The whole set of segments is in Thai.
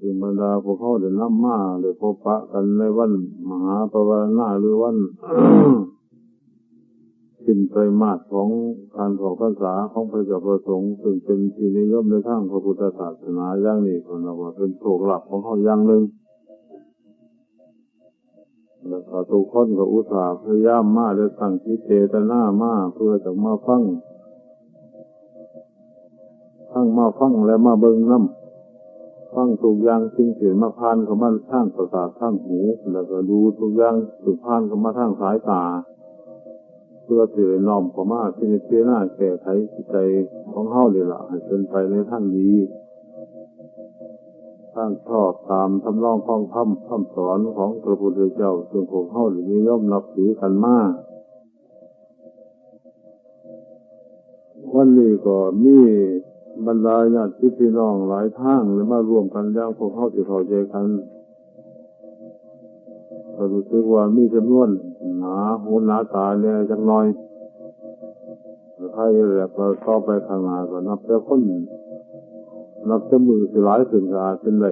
คือบรรดาพวกเขาได้นำมาได้พบปะกันในวันมหาปวารณาหรือวัน สิ้นไตรมาสของการออกพรรษาของพระเจ้าประสงค์ซึ่งเป็นที่นิยมในทางพระพุทธศาสนาอย่างนี้ก็นับว่าเป็นโชคลาภของเขาอย่างหนึ่งแล้วก็ทุกคนก็อุตส่าห์พยายามมาและตั้งจิตเจตนามาเพื่อจะมาฟังทั้งมาฟังและมาเบิ่งน้ำฟังทุกอย่างสิ่งที่มาผ่านเข้ามาทางประสาททางหูแล้วก็ดูทุกอย่างที่ผ่านเข้ามาทางสายตาเพื่อที่จะน้อมเข้ามาพิจารณาแก้ไขจิตใจของเฮานี่ล่ะให้เป็นไปในทางดีทางชอบตามทำนองของคำสอนของพระพุทธเจ้าซึ่งพวกเฮานิยมนับถือกันมาวันนี้ก็มีบรรดาญาติพี่น้องหลายทางเลยมารวมกันอย่างพวกเขาที่เข้าใจกันก็รู้สึกว่ามีจำนวนหนาหูหนาตาเนี่ยจักหน่อยถ้าอย่างไรก็ต่อไปข้างหน้าก็นับแต่คนนับแต่มือสิหลายขึ้นก็อาจเป็นได้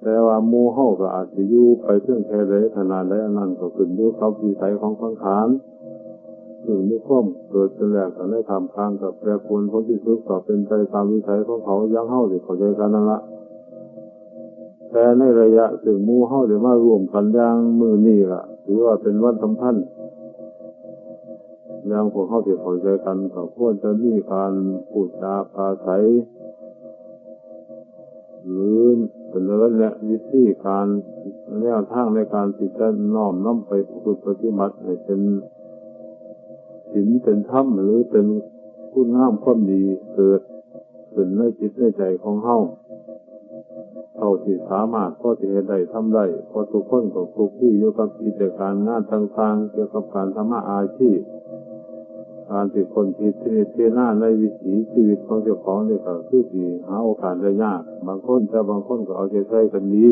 แต่ว่าหมู่เฮาก็อาจสิอยู่ไปถึงแค่ใดขนาดใดอันนั้นก็ขึ้นอยู่กับวิสัยของสังขารซึ่งมีความเกิดขึ้นแล้วก็ได้ทำกลางกับแปรปรวนผลที่สุดก็เป็นไปตามวิสัยของเขายังเฮาสิเข้าใจกันนั่นละแต่ในระยะซึ่งหมู่เฮาได้มารวมกันอย่างมื้อนี้ล่ะถือว่าเป็นวันสำคัญอย่างพวกเฮาที่เข้าใจกันก็ควรจะมีการพูดจาปราศัยหรือเสนอแนะวิธีการแนวทางในการที่จะน้อมนำไปประพฤติปฏิบัติให้เป็นศีลเป็นธรรมหรือเป็นคุณงามความดีเกิดขึ้นในจิตในใจของเฮาเท่าที่สามารถก็จะได้ทำได้เพราะทุกคนก็คลุกคลีอยู่กับกิจการงานต่างๆเกี่ยวกับการทำอาชีพการที่คนคิดที่หน้าในวิถีชีวิตของเจ้าของนี่ก็คือที่หาโอกาสได้ยากบางคนแต่บางคนก็เอาใจใส่กันดี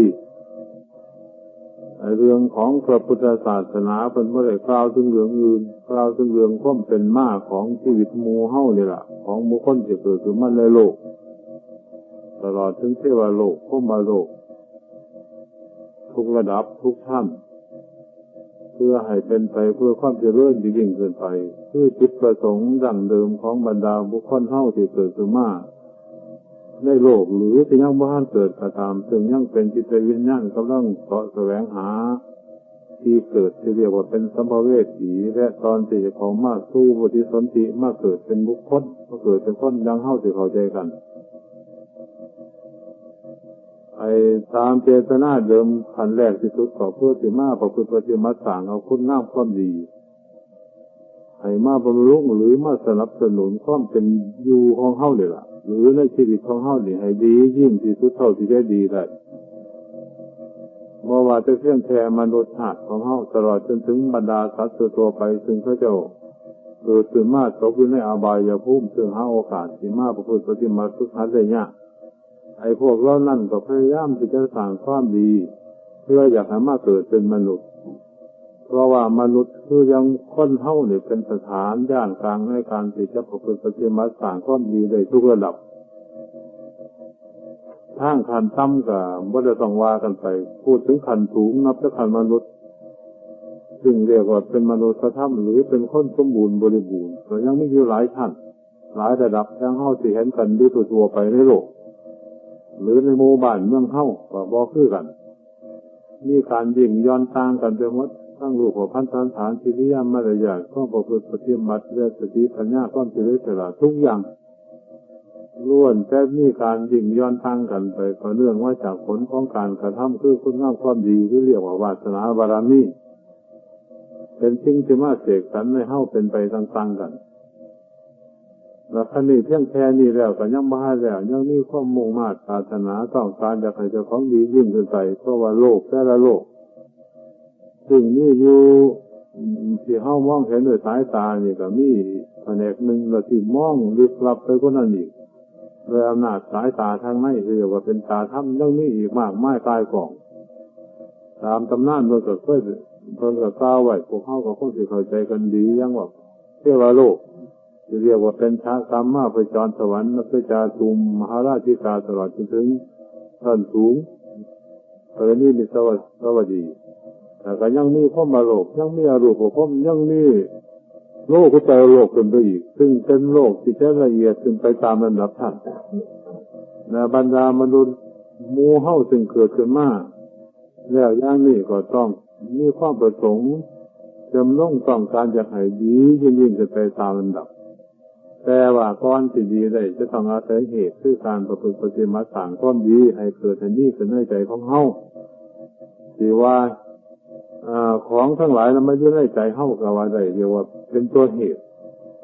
เรื่องของพระพุทธศาสนาเป็นบ่ได้กล่าวถึงเรื่องอื่นกล่าวถึงเรื่องความเป็นมาของชีวิตหมู่เฮานี่ล่ะของหมู่คนที่เกิดขึ้นมาในโลกตลอดถึงเทวโลกพรหมโลกทุกระดับทุกชั้นเพื่อให้เป็นไปเพื่อความเจริญยิ่งขึ้นไปคือจุดประสงค์ดั้งเดิมของบรรดาบุคคลเฮาที่เกิดขึ้นมาในโลกหรือที่ยังบ่ทันเกิดก็ตามซึ่งยังเป็นจิตวิญญาณกำลังเสาะแสวงหาที่เกิดที่เรียกว่าเป็นสัมภเวสีและตอนที่จะเข้ามาสู่ปฏิสนธิมาเกิดเป็นบุคคลมาเกิดเป็นคนยังเฮาที่เข้าใจกันตามเจตนาเดิมขั้นแรกที่สุดก็เพื่อสิมาประพฤติปฏิบัติสร้างเอาคุณงามความดีให้มาบำรุงหรือมาสนับสนุนความเป็นอยู่ของเฮานี่ล่ะหรือในชีวิตของเฮานี่ให้ดียิ่งที่สุดเท่าที่จะดีได้บ่ว่าจะเพียงแค่มนุษย์ชาติของเฮาตลอดจนถึงบรรดาสัตว์ตัวไปซึ่งพระเจ้าเกิดขึ้นมาตกอยู่ในอบายภูมิซึ่งหาโอกาสสิมาประพฤติปฏิบัติทุกขั้นได้ยากพวกเรานั่นก็พยายามที่จะสร้างความดีเพื่ออยากให้มาเกิดเป็นมนุษย์เพราะว่ามนุษย์คือยังคนเฮานี่เป็นสถานย่านกลางในการที่จะประพฤติปฏิบัติสร้างความดีได้ทุกระดับทางขั้นต่ำก็บ่ได้ต้องว่ากันไปพูดถึงขั้นสูงนับแต่ขั้นมนุษย์ซึ่งเรียกว่าเป็นมนุษยธรรมหรือเป็นคนสมบูรณ์บริบูรณ์ก็ยังมีอยู่หลายชั้นหลายระดับทั้งเฮาที่เห็นกันอยู่ทั่วไปในโลกหรือในหมู่บ้านเมืองเฮาก็บ่คือกันมีการยิ่งย้อนต่างกันไปหมดทั้งรูปพรรณสันฐานกิริยามารยาทความประพฤติปฏิบัติและสติปัญญาความเฉลียวฉลาดทุกอย่างล้วนแต่มีการยิ่งย้อนต่างกันไปก็เนื่องมาจากผลของการกระทำคือคุณงามความดีที่เรียกว่าวาสนาบารมีเป็นสิ่งที่มาเสกสรรให้เฮาเป็นไปต่างๆกันแล้วคันนี้เพียงแค่นี้แล้วก็ยังบ่ให้แล้วยังมีความมุ่งมา่ปรารถนาต้องการจะให้เจ้าของดียิ่งขึ้นไปเพราะว่าโลกแต่ละโลกซึ่งมีอยู่ที่เฮามองเห็นด้วยสายตานี่ก็มีแผนกหนึ่งแล้วที่มองลึกลับไปกว่านั้นอีกโดยอำนาจสายตาทางในเรียกว่าเป็นตาธรรมยังมีอีกมากมายกายกองตามตำนานเพิ่นก็เคยเพิ่นก็กล่าวไว้พวกเฮาก็คงสิเข้าใจกันดีอย่างว่าเทวโลกที่เรียกว่าเป็นชะกรรมมาพจรสวรรค์นักจาตุมมหาราชิกาตลอดจนถึง ท่านสูงกรณีมีสวัสดีแต่ก็ยังมีข้อมาโลกยังมีอรูปภพยังมีโลกกุตโลกเป็นไปอีกซึ่งเป็นโลกที่ละเอียดขึ้นไปตามลำดับชั้นในบรรดามนุษย์หมู่เฮาซึ่งเกิดขึ้นมาแล้วอย่างนี้ก็ต้องมีความประสงค์จำต้องการจะให้ดียิ่งขึ้นไปตามลำดับแต่ว่าก่อนที่ดีได้จะต้องอาศัยเหตุคือการประพฤติปฏิบัติสร้างความดีให้เกิดทันทีขึ้นในใจของเฮาที่ว่าของทั้งหลายนั้นไม่อยู่ในใจเฮาก็ว่าได้เรียกว่าเป็นตัวเหตุ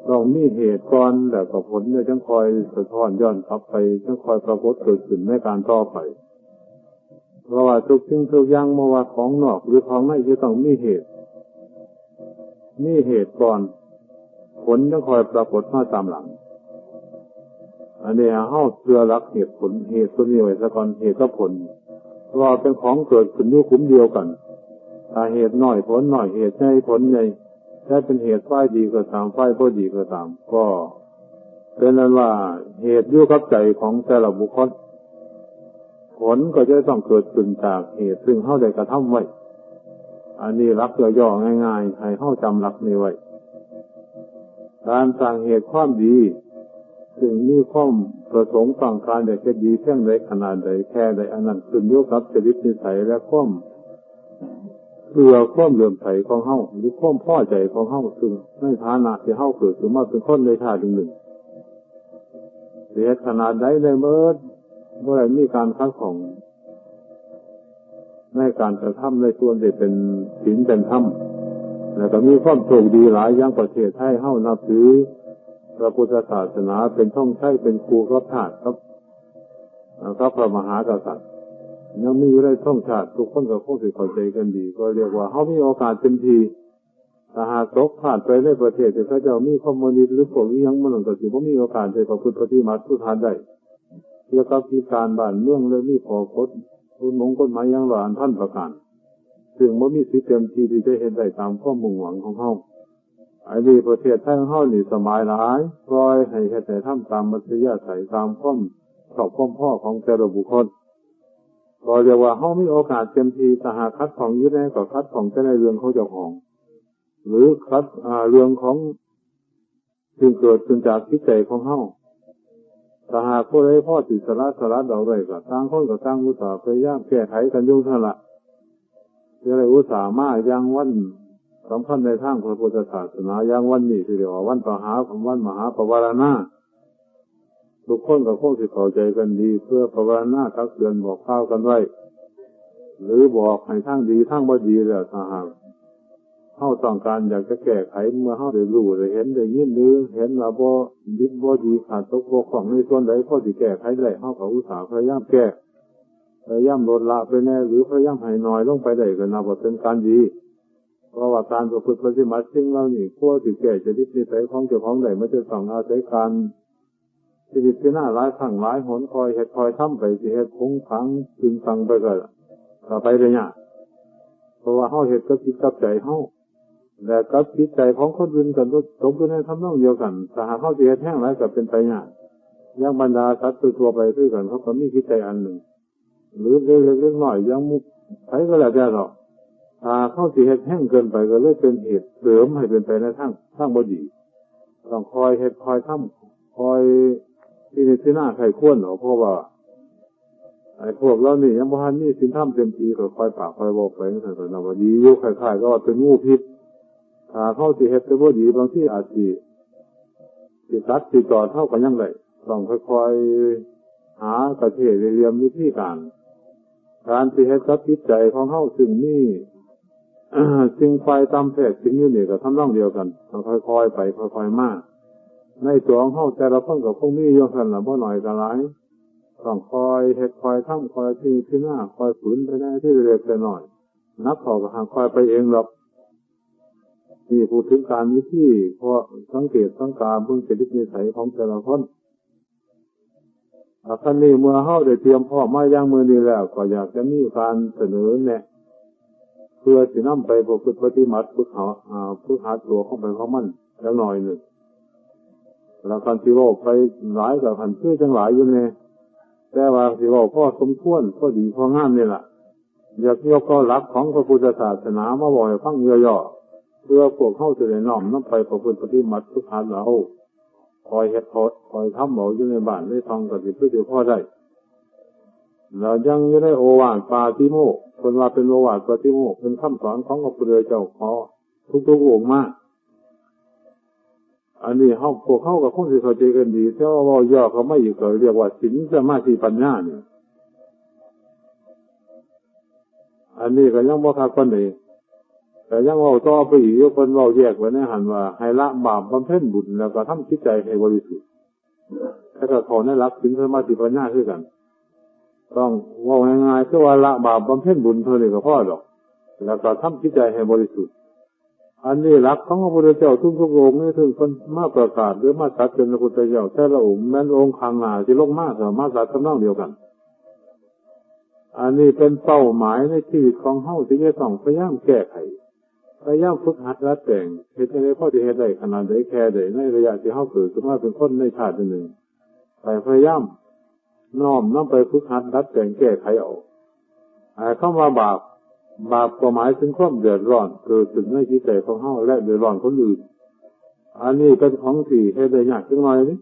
ต้องมีเหตุก่อนแล้วก็ผลเนี่ยจังคอยสะท้อนย้อนกลับไปจังคอยปรากฏเกิดขึ้นในการต่อไปเพราะว่าทุกสิ่งทุกอย่างไม่ว่าของนอกหรือของในจะต้องมีเหตุก่อนผลจังคอยปรากฏมาตามหลังอันนี้เฮาเชื่อรักเหตุผลเหตุตัวนี้ไว้ซะก่อนเหตุกับผลว่าเป็นของเกิดขึ้นอยู่คุ้มเดียวกันถ้าเหตุน้อยผลน้อยเหตุใหญ่ผลใหญ่ถ้าเป็นเหตุฝ่ายดีก็ตามฝ่ายบ่ดีก็ตามก็เป็นนั้นว่าเหตุอยู่กับใจของแต่ละบุคคลผลก็จะต้องเกิดขึ้นจากเหตุซึ่งเฮาได้กระทำไว้อันนี้หลักย่อๆง่ายๆให้เฮาจำหลักนี้ไว้การสร้างเหตุความดีซึ่งมีความประสงค์ต้องการจะดีเพียงใดขนาดใดแค่ใดอันนั้นขึ้นอยู่กับจริตนิสัยและความความเลื่อมใสของเฮาหรือความพอใจของเฮาซึ่งในฐานะที่เฮาเกิดขึ้นมาเป็นคนในชาติหนึ่งเหตุขนาดใดได้เมื่อได้มีการคัดของในการกระทำในส่วนที่เป็นศีลเป็นธรรมแล้วก็มีความโชคดีหลายอย่างประเทศไทยเฮานับถือพระพุทธศาสนาเป็นท่องใช้เป็นครูครับชาติครับพระมหากษัตริย์ยังมีอะไรท่องชาติทุกคนก็คงสิเข้าใจกันดีก็เรียกว่าเฮามีโอกาสเต็มทีถ้าหากตกพลาดไปในประเทศที่เขาเจ้ามีคอมมิวนิสต์หรือพวกนี้ยังมันก็สิบ่มีโอกาสได้ประพฤติปฏิบัติทุกทานได้เกี่ยวกับกิจการบ้านเมืองและมีข้อกฎกฎหมายอย่างหลายท่านประการซึ่งบ่มีสิทธิ์เต็มทีที่จะเฮ็ดได้ตามความมุ่งหวังของเฮาไอ้นี่ประเทศไทยของเฮานี่สบายหลายปล่อยให้เฮ็ดให้ทำตามมัธยาศัยตามความชอบความพอของแต่ละบุคคลก็เรียกว่าเฮามีโอกาสเต็มทีถ้าหากคัดของอยู่ในก็คัดของแต่ในเรื่องของเจ้าของหรือคัดเรื่องของสิ่งเกิดขึ้นจากจิตใจของเฮาถ้าหากผู้ใดพอสิสละเอาไว้ก็ต่างคนก็ต่างอุตส่าห์พยายามแก้ไขกันอยู่เท่านั้นล่ะจะได้อุตส่าห์มาอย่างวันสำคัญในทางพระพุทธศาสนาอย่างวันนี้ที่เรียกว่าวันวันมหาปวารณาทุกคนก็คงสิเข้าใจกันดีเพื่อปวารณาทักเตือนบอกข่าวกันไว้หรือบอกให้ทางดีทางบ่ดีแล้วถ้าหากเฮาต้องการอยากจะแก้ไขเมื่อเฮาได้รู้ได้เห็นได้ยินหรือเห็นว่าบ่ดีบ่ดีขาดตกบกพร่องในส่วนใดพอสิแก้ไขได้เฮาก็อุตส่าห์พยายามแก้พยายามลดละไปแน่หรือพยายามให้น้อยลงไปได้ก็นับว่าเป็นการดีเพราะว่าการประพฤติปฏิบัติสิ่งเหล่านี้พวกที่แก่จริตนิสัยของเจ้าของได้ไม่ใช่ต้องอาศัยการที่ดิบที่หน้าหลายครั้งหลายหนคอยเฮ็ดคอยทำไปสิเฮ็ดคงขังตึงตังไปก็ไปได้ยากเพราะว่าเฮาเฮ็ดกับจิตกับใจเฮาและกับจิตใจของคนอื่นกันตกอยู่ในทำนองเดียวกันถ้าหากเฮาสิเฮ็ดแห้งหลายก็เป็นไปยากอย่างบรรดาสัตว์ทั่วไปคือกันเขาก็มีจิตใจอันหนึ่งหรือเล็กๆน้อยๆอย่างมุกไผก็แล้วแต่หรอกเข้าสิเฮ็ดแห้งเกินไปก็เลยเป็นเหตุเสริมให้เป็นไปในทางบ่ดีต้องคอยเฮ็ดคอยทำคอยที่หน้าใครควรเพราะว่าไอ้พวกเรานี่ยังบ่ทันมีศีลธรรมเต็มที่ก็คอยปากคอยบอกไปจังซั่นก็น่าว่าดีอยู่คล้ายๆก็ว่าเป็นงูพิษถ้าเข้าสิเฮ็ดแต่บ่ดีบางทีอาจสิตัดสิจอดเท่ากันยังได้ต้องค่อยๆหากระเทศเรียมวิธีการสิเฮ็ดกับจิตใจของเฮาซึ่งมีสิ่งไฟตามแทรกสิ่งอยู่นี่ก็ทำนองเดียวกันต้องค่อยๆไปค่อยๆมาในตัวของเฮาแต่ละคนก็คงมีอยู่ซั่นล่ะบ่น้อยก็หลายต้องคอยเฮ็ดคอยทำคอยที่หน้าคอยฝืนไปได้ที่เล็กแต่น้อยนักเข้าก็หาคอยไปเองหรอกนี่พูดถึงการวิธีเพราะสังเกตสังการเบิ่งจริตนิสัยของแต่ละคนครั้งนี้เมื่อเฮาได้เตรียมพร้อมมาอย่างมื้อนี้แล้วก็อยากจะมีการเสนอแนะเพื่อสินำไปประพฤติปฏิบัติฝึกหาตัวของไปของมันจักหน่อยหนึ่งแล้วกันสิโลกไปหลายกับพันชื่อจังหลายอยู่แน่ แต่ว่าสิว่าพ่อสมควรพอดีพองามนี่แหละอยากยกข้อหลักของพระพุทธศาสนามาบอกให้ฟังย่อๆเพื่อพวกเข้าจะได้น้อมนำไปประพฤติปฏิบัติทุกทานเราคอยเฮ็ดคอยทำเอาอยู่ในบ้านได้ทองกับสิเพื่อจะพ่อได้เรายังอยู่ในโอวาทปาติโมกข์คนว่าเป็นโอวาทปาติโมกข์เป็นคำสอนของพระพุทธเจ้าขอทุกๆองค์มากอันนี้พวกเขากับคงสิเข้าใจกันดีแต่ว่าย่อเขาไม่อยู่ก็เรียกว่าศีลสมาธิปัญญาเนี่ยอันนี้ก็ยังบ่คักปานใดแต่ยังเว้าต่อไปอีกอยู่เพิ่นเว้าแยกไว้ในหันว่าให้ละบาปบำเพ็ญบุญแล้วก็ทำจิตใจให้บริสุทธิ์แล้วก็ขอในหลักศีลสมาธิปัญญาคือกันต้องเว้าง่ายๆคือว่าละบาปบำเพ็ญบุญเท่านี้ก็พอดอกแล้วก็ทำจิตใจให้บริสุทธิ์อันนี้หลักของพระพุทธเจ้าทุกๆองค์นี่ถึงคนมาประกาศหรือมาสัตย์เป็นพระพุทธเจ้าแต่ละองค์แม้นองค์ข้างหน้าที่ลงมาก็มาสัตย์ทำนองเดียวกันอันนี้เป็นเป้าหมายในชีวิตของเฮาที่จะต้องพยายามแก้ไขพยายามฝึกหัดรัดแต่งเฮ็ดให้พอที่เฮ็ดได้ขนาดใดแค่ใดในระยะที่เฮาเกิดขึ้นมาเป็นคนในชาติหนึ่งไปพยายามน้อมนำไปฝึกหัดรัดแต่งแก้ไขเอาคำว่าบาปก็หมายถึงความเดือดร้อนเกิดขึ้นในจิตใจของเฮาและเดือดร้อนคนอื่นอันนี้เป็นของที่เฮ็ดได้ยากจังหน่อยนี่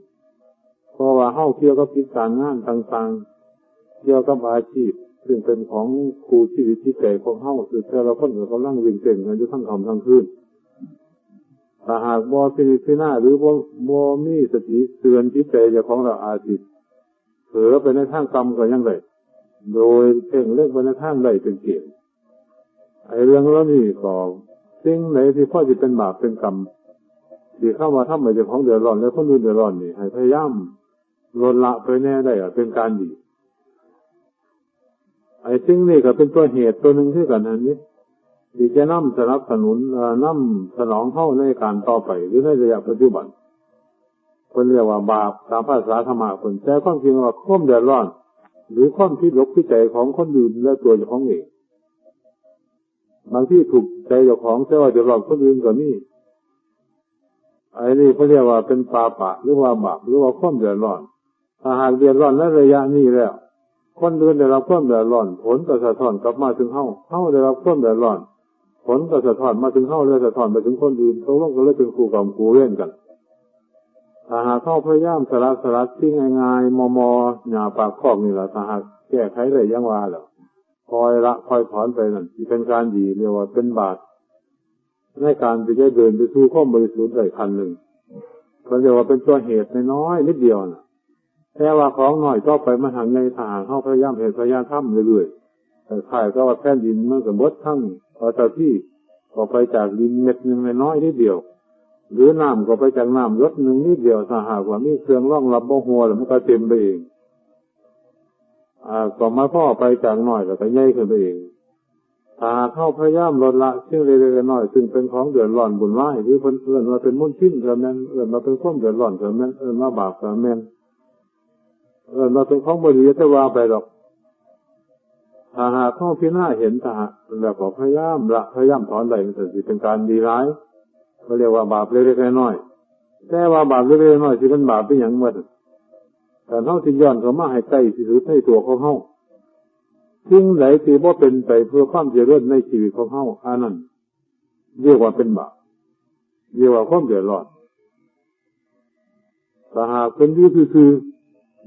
เพราะว่าเฮาเกี่ยวกับกิจการงานต่างๆเกี่ยวกับอาชีพซึ่งเป็นของครูชีวิตจิตใจของเฮาคือแต่ละคนก็กำลังวิ่งเต้นกันอยู่ทั้งค่ำทั้งคืนถ้าหากบ่พิจารณาหรือบ่มีสติเตือนจิตใจเจ้าของเราอาจสิเผลอไปในทางกรรมก็ยังได้โดยเพ่งเล็กไปในทางใดเป็นเกณฑ์เรื่องแล้วนี่ก็สิ่งไหนที่พ่อจะเป็นบาปเป็นกรรมที่เข้ามาทำให้เจ้าของเดือดร้อนแล้วคนอื่นเดือดร้อนนี่ให้พยายามลดละไปแน่ได้เป็นการดีสิ่งนี้ก็เป็นตัวเหตุตัวหนึ่งที่กันอันนี้ที่จะนำสนับสนุนนำสนองเข้าในการต่อไปหรือในระยะปัจจุบันคนเรียกว่าบาปตามภาษาธรรมะคนแต่ความจริงว่าความเดือดร้อนหรือความพิษลบพิจัยของคนอื่นและตัวเจ้าของเองบางที่ถูกใจเจ้าของแต่ว่าเดือดร้อนคนอื่นก็มีนี่เขาเรียกว่าเป็นปาปะหรือว่าบาปหรือว่าความเดือดร้อนถ้าหากเดือดร้อนในระยะนี้แล้วคนอื่นได้รับความเดือดร้อนผลก็สะท้อนกลับมาถึงเฮาได้รับความเดือดร้อนผลก็สะท้อนมาถึงเฮาและสะท้อนไปถึงคนอื่นเขาก็เลยเป็นคู่กรรมคู่เวรกันถ้าหากเข้าพยายามสลัดที่ง่ายๆมอหญ้าปากคอกนี่แหละถ้าหากแก้ไขได้ยังว่าแล้วคอยถอนไปนั่นที่เป็นการดีเรียกว่าเป็นบาตรในการที่จะเดินไปสู่ความบริสุทธิ์ได้ขั้นหนึ่งเขาเรียกว่าเป็นตัวเหตุน้อยนิดเดียวนะแต่ว่าของหน่อยก็ไปมาทางในทางเข้าพยายามเหตุพยายามทำเรื่อยๆแต่ข่ายก็ว่าแผ่นดินมันก็บดทั้งเจ้าที่ก็ไปจากดินเม็ดหนึ่งน้อยนิดเดียวหรือน้ำก็ไปจากน้ำรถหนึ่งนิดเดียวถ้าหากว่ามีเครื่องรองรับบ่หัวแล้วมันก็เต็มไปเองก็มาพ่อไปจากหน่อยแล้วก็ใหญ่ขึ้นไปเองถ้าเข้าพยายามลดละสิ่งเล็กๆน้อยๆซึ่งเป็นของเดือดร้อนบุญร้ายหรือเพิ่นว่าเป็นมลทินก็แม่นมาเป็นความเดือดร้อนก็แม่นมาบาปก็แม่นเราเป็นของบริสุทธิ์ว่าไปหรอกถ้าหากเข้าพิจารณาเห็นแล้วก็พยายามถอนได้มันจะเป็นการดีร้ายเขาเรียกว่าบาปเล็กๆน้อยๆแต่ว่าบาปเล็กๆน้อยๆที่เป็นบาปเป็นอย่างมันแต่เท่าที่ย้อนเข้ามาให้ใกล้ที่สุดในตัวของเฮาสิ่งใดที่บ่เป็นไปเพื่อความเจริญในชีวิตของเฮาอันนั้นเรียกว่าเป็นบาปเรียกว่าความเดือดร้อนถ้าหากเป็นอยู่คือ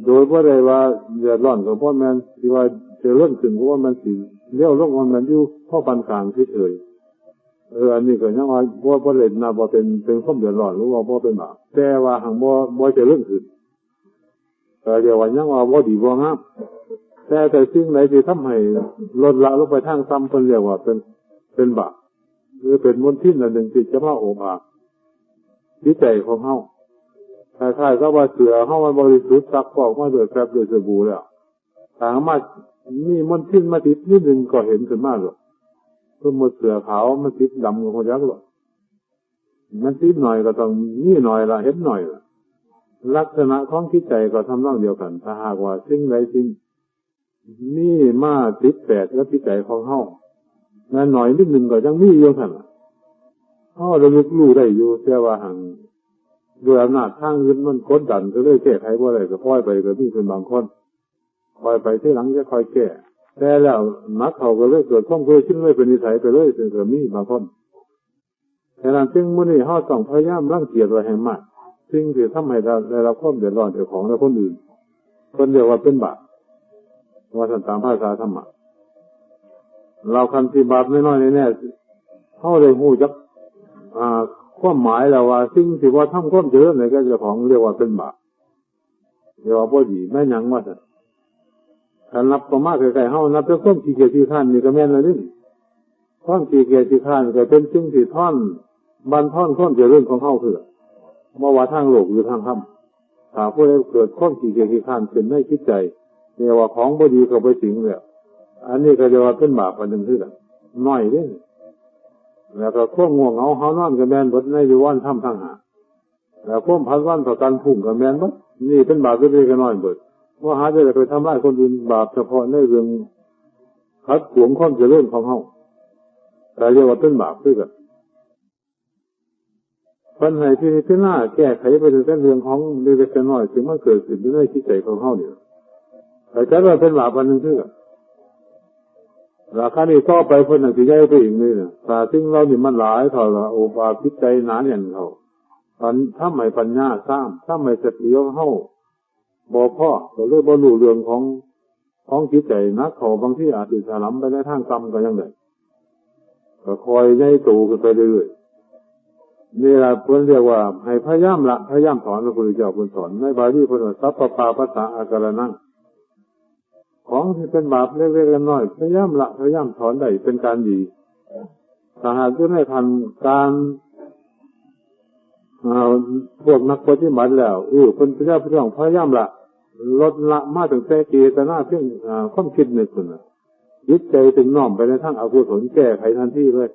โดยว่าได้ว่าเดือดร้อนก็เพราะมันที่ว่าเจริญขึ้นเพราะว่ามันสิเลี้ยวลงมันอยู่เพราะปานกลางเฉยอันนี้ก็ยังว่าบ่ได้น่าบ่เป็นความเดือดร้อนหรือว่าบ่เป็นบาปแต่ว่าหังบ่เจริญขึ้นก็เรียกว่ายังว่าบ่ดีบ่งามแต่สิ่งใดที่ทำให้ลดละลงไปทางซ้ำเพิ่นเรียกว่าเป็นบาปหรือเป็นมลทินอันหนึ่งที่จะมาโอบอาบจิตใจของเฮาคล้ายๆก็ว่าเสือเฮามันบริสุทธิ์ซักฟอกมาด้วยแป๊บด้วยสบู่แล้วสามารถมีมลทินมาติดนิดนึงก็เห็นขึ้นมาหรอกก็หมดเสือขาวมันติดดำก็คงยักหรอกมันติดหน่อยก็ต้องนี่หน่อยละเห็นหน่อยละลักษณะของจิตใจก็ทำนองเดียวกันถ้าหากว่าสิ่งใดสิ่งมีมาติดแปดแล้วจิตใจของเฮานั่นหน่อยนิดนึงก็ยังมีอยู่คั่นเฮาระลึกรู้ได้อยู่แต่ว่าหังด้วยอำนาจทางอื่นมันกดดันก็เลยแก้ไขบ่ได้ก็ปล่อยไปก็มีเป็นบางคน คอยไปที่หลังจะคอยแก้แต่แล้วนักเขาก็เลยเกิดข้องเคยชิ้นเลยเป็นนิสัยไปเลยเป็นเกิดมีบางคนแต่นั้นจึงมื้อนี้เฮาต้องพยายามรังเกียจไว้ให้มากสิ่งที่ทำให้เราได้รับความเดือดร้อนเจ้าของและคนอื่นเพิ่นเรียกว่าเป็นบาปว่าตามภาษาธรรมะเราคันที่บาปน้อยๆแน่ๆเฮาได้ฮู้จักความหมายแล้วว่าสิ่งที่ว่าทำความเจริญในเจ้าของเรียกว่าเป็นบาปเรียกว่าบ่ดีแม่นหยังว่าซั่นถ้านับประมาณใกล้ๆเฮานับเป็นความขี้เกียจขี้คร้านนี่ก็แม่นแล้วนี่ความขี้เกียจขี้คร้านก็เป็นสิ่งที่ท่อนบันท่อนความเจริญของเฮาคือบ่ว่าทางโลกหรือทางธรรมถ้าผู้ใดเกิดความขี้เกียจขี้คร้านขึ้นในจิตใจเรียกว่าของบ่ดีเข้าไปสิงแล้วอันนี้ก็เรียกว่าเป็นบาปอันหนึ่งคือน้อยเด้แล้วก็ความง่วงเหงาหานอนก็แม่นเบิดในวิวันธรรมทั้งหาแล้วความพันวันต่อกันพุ่งก็แม่นเบิดนี่เป็นบาปเล็กๆน้อยๆเบิดว่าหาจะไปทำร้ายคนอื่นบาปเฉพาะในเรื่องขัดขวางความเจริญของเฮาแต่เรียกว่าเป็นบาปคือกันปัญหาที่น่าแก้ไขไปถึงเรื่องของเล็กๆน้อยๆถึงมันเกิดขึ้นในจิตใจของเฮาเนี่ยแต่ก็ว่าเป็นบาปอันนึงคือกันราคานี้ต่อไปเพิ่นน่ะสิใหญ่ไปอีกนี่น่ะถ้าสิ่งเรานี่มันหลายเท่าละโอบาจิตใจหนาแน่นเขาทำให้ปัญญาสร้างทำให้สติของเฮาบ่พอก็เลยบ่รู้เรื่องของจิตใจนักเขาบางทีอาจสิถลำไปในทางกรรมก็ยังได้ก็คอยใหญ่โตขึ้นไปเรื่อยๆนี่ล่ะเพิ่นเรียกว่าให้พยายามละพยายามสอนพระพุทธเจ้าเพิ่นสอนในบาลีเพิ่นว่าสัพพปาปัสสะอาการนังของที่เป็นบาปเล็กๆน้อยๆพยายามละพยายามถอนได้เป็นการดีถ้าหากจะไม่ทันการพวกนักปฏิบัติแล้วเป็นพระเจ้าพระองค์พยายามละลดละมาตั้งแต่เจตนาเพียงความคิดนึกขึ้นยึดใจถึงน้อมไปในทางอกุศลแก้ไขทันทีเลย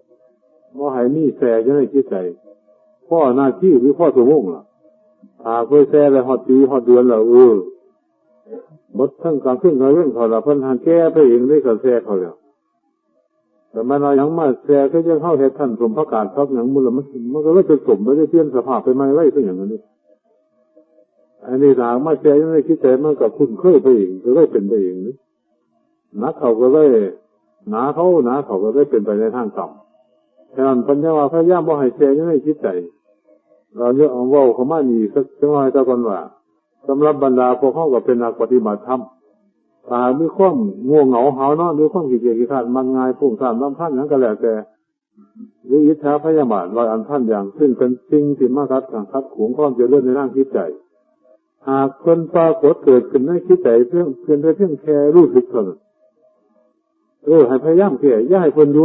ว่าให้มีแสอยู่ในจิตใจพ่อหน้าที่หรือพ่อสมองล่ะเคยแสเลยหอดปีหอดเดือนแล้วบดทั้งการขึ้นการเรื่องเขาละเพิ่นหาแก้ไปเองได้กับแซ่เขาแล้วแต่มันเอาอย่างมาแซ่ก็ยังเข้าเหตุท่านสมพระกาศทักอย่างมูลมันก็เลยจะสมไม่ได้เปลี่ยนสภาพไปไม่ไรก็อย่างนี้อันนี้หากมาแซ่ยังไม่คิดแต่มันกับคุณเคยไปเองก็เลยเป็นไปเองนี่นักเขาก็เลยหนาเขาก็เลยเป็นไปในทางต่ำฉะนั้นปัญญาว่าพยายามว่าให้แซ่ยังไม่คิดใจเราเนี่ยเอาว่าเขามาหนีสักจังหวะเจ้ากันว่าสำหรับบรรดาพวกเขาก็เป็นนักปฏิบัติธรรมมีความง่วงเหงาหานอนด้วยความขี้เกียจขี้คร้านมันง่ายพุ่งซ่านลำพันนั้นก็แล้วแต่หรืออิจฉาพยาบาทลอยอันท่านอย่างซึ่งเป็นสิ่งที่มาคัดขวางความเจริญในร่างจิตใจหากคนปรากฏเกิดขึ้นในจิตใจเพียงแค่รู้สึกเท่านั้นให้พยายามแก้อย่าให้คนยุ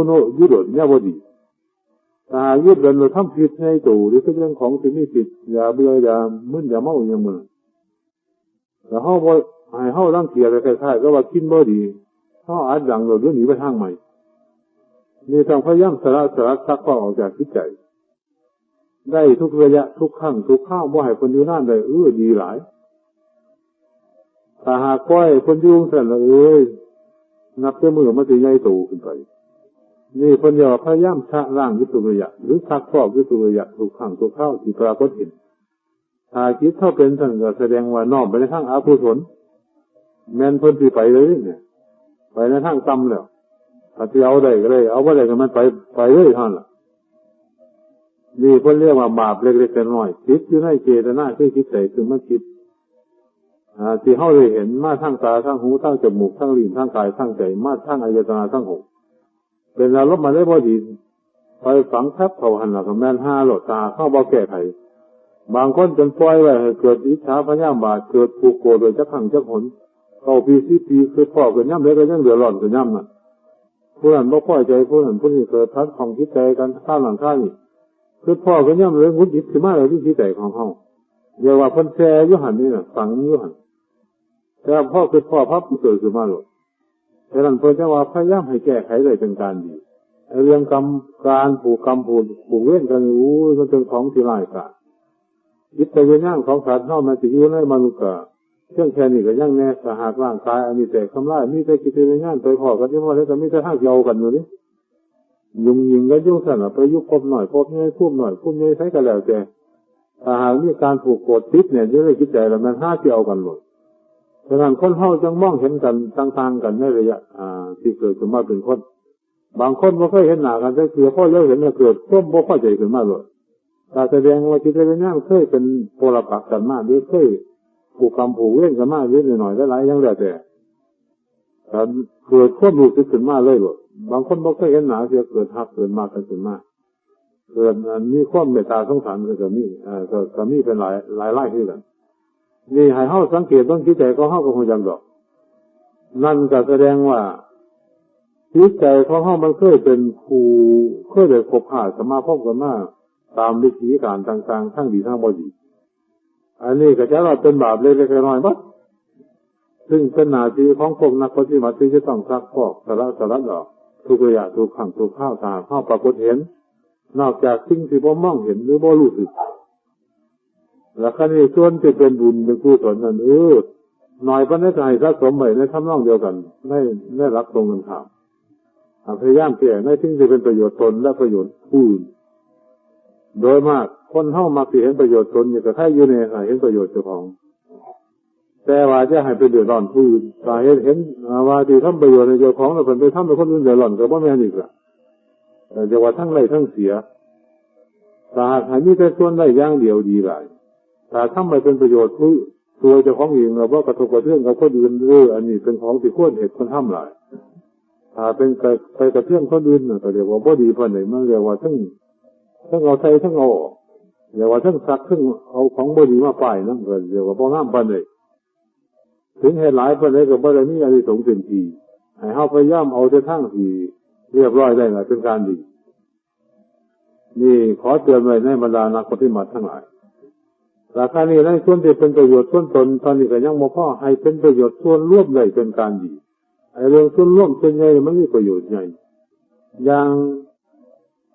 โดดอย่าบ่ดียึดเดินเราทำผิดในตู่หรือเป็นเรื่องของสิ่งที่ผิดอย่าเบื่ออย่ามึนอย่าเมาอย่างมึนแล้วเฮาบ่ให้เฮารังเกียจคล้ายๆก็ว่ากินบ่ดีเฮาอาจดังเราหรือหนีไปทางใหม่นี่ต้องพยายามสลัดซักออกจากจิตใจได้ทุกระยะทุกครั้งทุกคราวบ่ให้คนอยู่นั่นได้ดีหลายถ้าหากปล่อยคนอยู่ซั่นนับแต่มื้อมันสิใหญ่โตขึ้นไปนี่เพิ่นเรียกว่าพยายามชะล้างอยู่ทุกระยะหรือซักฟอกอยู่ทุกระยะทุกครั้งทุกคราวที่ปรากฏเห็นถ้าคิดเท่าเป็นท่านก็แสดงว่าน้อมไปในทางอกุศลแม่นเพิ่นสิไปเลยเนี่ยไปในทางต่ำแล้วถ้าสิเอาได้ก็เลยเอาบ่ได้ก็มันไปเลยท่านล่ะนี่เพิ่นเรียกว่าบาปเล็กๆน้อยๆคิดอยู่ในเจตนาที่คิดใส่คือมันคิดที่เฮาได้เห็นมาทางตาทางหูทางจมูกทางลิ้นทางกายทางใจมาทางอายตนะทั้ง6เป็นอารมณ์มาได้บ่ดีไปฝังทับเข้าหั่นล่ะก็แม่น5โลดตาเข้าบ่แก้ไขบางคนจนปล่อยไว้ให้เกิดอิจฉาพยาบาทเกิดผูกโกรธโดยจักขังจักหนเข้าปี10 ปีคือพ่อก็ย่ำเลยก็ยังเดือดร้อนก็ย่ำน่ะผู้นั้นบ่พอใจผู้นั้นผู้นี้เกิดทัดของคิดใจกันข้างหลังข้างนี่คือพ่อก็ย่ำเลยงุดหงิดขึ้นมาเลยที่คิดใจของเฮาเรียกว่าเพิ่นแช่อยู่หั่นนี่น่ะฝังอยู่หั่นแต่พ่อคือพ่อพับเกิดขึ้นมาโลดฉะนั้นเพิ่นจะว่าพยายามให้แก้ไขได้เป็นการดีเรื่องการผูกเวรกันมันเป็นของที่ร้ายกาจจิตวิญญาณของสัตว์เฮามันสิอยู่ในมนุษย์ก็เพียงแค่นี้ก็ยังแน่สหากร่างกายอันนี้แต่ทำลายมีแต่จิตวิญญาณไปพอกันที่ว่าแล้วก็มีแต่ทางเดียวกันอยู่นี่ยุ่งยิงก็ยุ่งสั่นไปยุบพบหน่อยพบใหญ่พุ่มหน่อยพุ่มใหญ่ใช้กันแล้วแต่ถ้าหากมีการผูกโกรธติดเนี่ยจะได้คิดใจแล้วมันห้าที่เอากันหมด ฉะนั้นคนเฮาจึงมองเห็นกันต่างๆกันในระยะที่เกิดขึ้นมาเป็นคนบางคนบ่เคยเห็นหน้ากันแต่คือพอเห็นแล้วเกิดความบ่พอใจขึ้นมาเลยแต่แสดงว่าจิตวิญญาณเคยเป็นปรปักษ์กันมาหรือเคยผูกกรรมผูกเวรกันมานิดหน่อยหลายๆอย่างแล้วแต่เกิดความรู้สึกขึ้นมาเลยเลยบางคนบ่เคยเห็นหน้าเสียเกิดฮักเกิดมากกันขึ้นมาเกิดมีความเมตตาสงสารก็มีเป็นหลายคือกันนี่ให้เฮาสังเกตเบิ่งจิตใจของเฮาก็คงจังดอกนั่นก็แสดงว่าจิตใจของเฮามันเคยเป็นผู้เคยได้คบหาสมาคมกันมาตามวิธีการต่างๆทั้งดีทั้งบ่ดีอันนี้ก็จะว่าเป็นบาปเล็กๆน้อยๆบ่ซึ่งเป็นหน้าที่ของพวกนักปฏิบัติที่จะต้องซักพอกสละออกทุกระยะทุกครั้งทุกคราวตามเฮาปรากฏเห็นนอกจากสิ่งที่บ่มองเห็นหรือบ่รู้สึกแล้วคันนี้ส่วนที่เป็นบุญเป็นกุศลนั่นหน่อยปานใดก็ให้สะสมไว้ในทำนองเดียวกันในหลักตรงกันข้ามพยายามแก้ในสิ่งที่เป็นประโยชน์ตนและประโยชน์ผู้อื่นโดยมากคนเฮามักสิเห็นประโยชน์ตนอยู่ก็แค่อยู่ในเห็นประโยชน์เจ้าของแต่ว่าจะให้ไปเดือดร้อนผู้อื่นถ้าเห็นว่าที่ทำประโยชน์ในเจ้าของแล้วเพิ่นไปทำให้คนอื่นเดือดร้อนก็บ่แม่นอีกล่ะจะว่าทั้งไรทั้งเสียถ้าหากให้มีแต่ส่วนได้อย่างเดียวดีหลายถ้าทำไปเป็นประโยชน์ผู้ตัวเจ้าของเองแล้วบ่กระทบกระเทือนกับคนอื่นอันนี้เป็นของที่ควรเหตุควรทำหลายถ้าเป็นไปกระเทือนคนอื่นก็เรียกว่าบ่ดีปานใดมันเรียกว่าทั้งเอาใส่ทั้งเอาออกเรียกว่าทั้งซักทั้งเอาของบ่ดีมาป้ายนำก็เรียกว่าบ่งามปานใดถึงเหตุหลายปานใดก็บ่ได้มีอานิสงส์เต็มที่ให้เฮาพยายามเอาแต่ทางที่เรียบร้อยได้ล่ะเป็นการดีนี่ขอเตือนไว้ในบรรดานักปฏิบัติทั้งหลายราคานี้ในส่วนที่เป็นประโยชน์ส่วนตนตอนนี้ก็ยังบ่พอให้เป็นประโยชน์ส่วนรวมได้เป็นการดีไอ้เรื่องส่วนรวมส่วนใหญ่มันมีประโยชน์ใหญ่อย่าง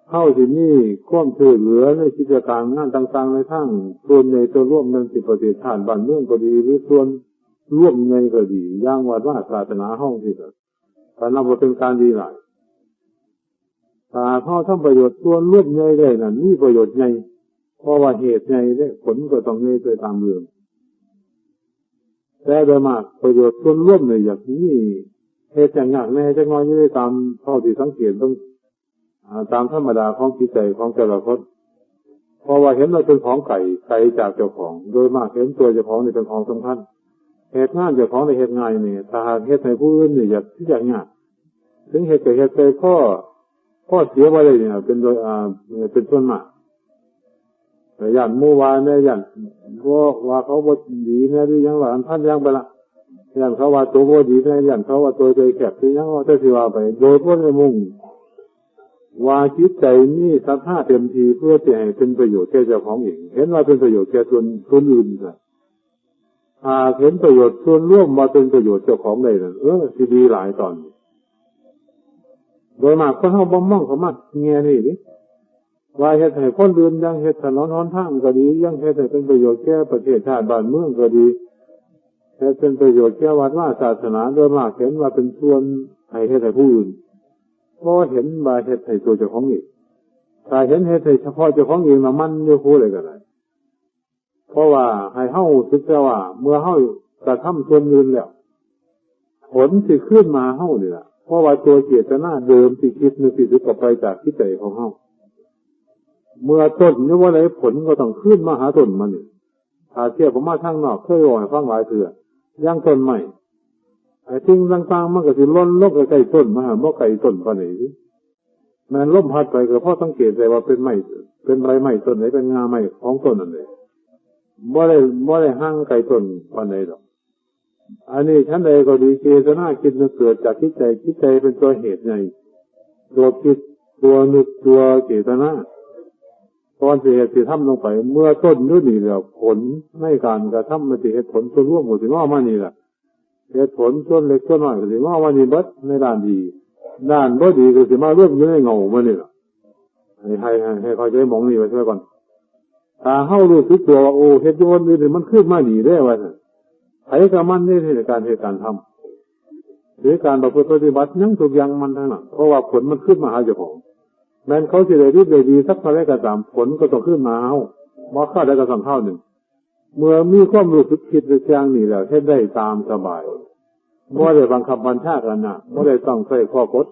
เฮาสิมีความช่วยเหลือในกิจการงานต่างๆในทางส่วนใหญ่ตัวร่วมนั้นสิประเทศชาติบ้านเมืองก็ดีหรือส่วนร่วมในก็ดีอย่างวัดวาศาสนาเฮาสิก็นับว่าเป็นการดีหลายถ้าเฮาทำประโยชน์ส่วนรวมใหญ่ได้นั่นมีประโยชน์ใหญ่เพราะว่าเหตุใหญ่ได้ผลก็ต้องใหญ่ไปตามเรื่องแต่โดยมากประโยชน์ส่วนรวมเนี่ยอย่างนี้เหตุอย่างยากแน่จะน้อยอยู่ได้ตามเท่าที่สังเกตต้องตามธรรมดาของจิตใจของแต่ละคนเพราะว่าเห็นเราเป็นของไกลจากเจ้าของโดยมากเห็นตัวเจ้าของนี่เป็นของสำคัญเหตุงานเจ้าของในเหตุง่ายนี่ถ้าหากเหตุในผู้อื่นนี่อย่างที่อย่างยากถึงเหตุไปข้อเสียไว้เลยเนี่ยเป็นโดยเป็นส่วนมากแต่อย่างเมื่อวานเนี่ยอย่างว่าเขาบดดีเนี่ยหรือยังว่าอันท่านยังไปละอย่างเขาว่าตัวบดดีเนี่ยอย่างเขาว่าตัวใจแคบที่ยังว่าจะสิว่าไปโดยพวกในมุ่งว่าจิตใจนี่ศรัทธาเต็มทีเพื่อจะให้เป็นประโยชน์แก่เจ้าของเองเห็นว่าเป็นประโยชน์แก่คนอื่นนะเห็นประโยชน์ส่วนร่วมมาเป็นประโยชน์เจ้าของได้นั่นสิดีหลายตอนโดยมากคนเฮาบ่มองเขามาแง่นี่ดิว่าเฮ็ดให้คนอื่นยังเฮ็ดถนนหนทางก็ดียังเฮ็ดให้เป็นประโยชน์แก่ประเทศชาติบ้านเมืองก็ดีเฮ็ดเป็นประโยชน์แก่วัดวาศาสนาโดยมากเห็นว่าเป็นส่วนให้เฮ็ดให้ผู้อื่นบ่เห็นว่าเฮ็ดให้ตัวเจ้าของเองถ้าเห็นเฮ็ดให้เฉพาะเจ้าของเองน่ะมันอยู่คู่เลยก็ได้เพราะว่าให้เฮาศึกษาว่าเมื่อเฮากระทำส่วนอื่นแล้วผลสิขึ้นมาเฮานี่ล่ะเพราะว่าตัวเจตนาเดิมที่คิดนึกสิกลับไปจากจิตใจของเฮาเมื่อต้นนี่ว่าไหนผลก็ต้องขึ้นมาหาต้นมันนี่ถ้าเทียบกับมาทางนอกเคยบอกให้ฟังหลายเทื่อย่างต้นใหม่ไอ้สิ่งต่างๆมันก็สิล้นลงใกล้ต้นมาบ่ไกลต้นปานไหนแม้นลมพัดไปก็พอสังเกตได้ว่าเป็นไม้เป็นใบไม้ต้นไหนเป็นงาไม้ของต้นนั่นเองบ่ได้ห่างไกลต้นปานใดดอกอันนี้ชั้นใดก็ดีเจตนาคิดนึกเกิดจากจิตใจเป็นตัวเหตุใหญ่ตัวคิดตัวนึกตัวเจตนาตอนที่เหตุที่ทำลงไปเมื่อต้นนู่นนี่แล้วผลในการกระทำมันจะเหตุผลส่วนร่วมหมดถึงว่ามานี่แหละเหตุผลส่วนเล็กส่วนน้อยก็ถึงว่ามานี่บัดในด้านดีด้านบ่ดีก็สิมาร่วมอยู่ในเงามันนี่แหละให้เข้าใจมองนี่ไว้ซะก่อนถ้าเฮารู้สึกตัวว่าโอ้เหตุผลนี่มันขึ้นมาดีได้ว่าไผกับมันนี่ในการทำหรือการประพฤติปฏิบัติยังทุกอย่างมันทั้งนั้นเพราะว่าผลมันขึ้นมาหาเจ้าของแม้นเขาสิได้ดีสักเท่าไรก็ตามผลก็ต้องขึ้นมาเฮาบ่ค่าได้ก็สั่งเท่านึง เมื่อมีความรู้สึกคิดในอย่างนี้แล้วเฮ็ดได้ตามสบายบ่ได้บังคับบัญชากันน่ะบ่ได้ต้องใส่ข้อกฎ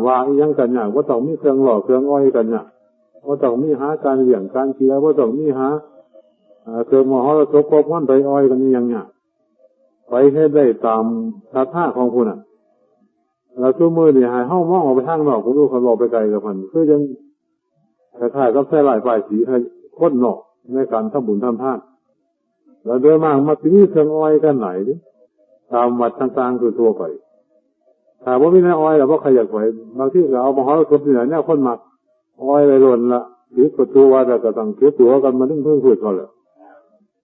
ว่าอีหยังกันน่ะบ่ต้องมีเครื่องหล่อเครื่องอ้อยกันน่ะบ่ต้องมีหาการเลี้ยงการเชียบ่ต้องมีหาเครื่องมหรสพครบมันไปอ้อยกันอีหยังน่ะไปเฮ็ดได้ตามศรัทธาของผู้นั้นแล้วทุกมื้อนี่ให้เฮามองออกไปทางนอกบ่รู้เขาบอกไปไกลกับมันคือจังคล้ายๆกับใส่ลายป้ายสีให้คนนอกในการทำบุญทำทานแล้วโดยมากมาถึงเครื่องอ้อยกันไหนดิตามวัดต่างๆคือทั่วไปถ้าว่ามีน้อยอ้อยแล้วว่าใครอยากไปบางที่ก็เอามาห่อศพที่ไหนเนี่ยคนมาอ้อยไปหล่นละหรือประตูว่าก็ต้องเก็บตัวกันมานึ่งเพิ่งพูดเขาเลย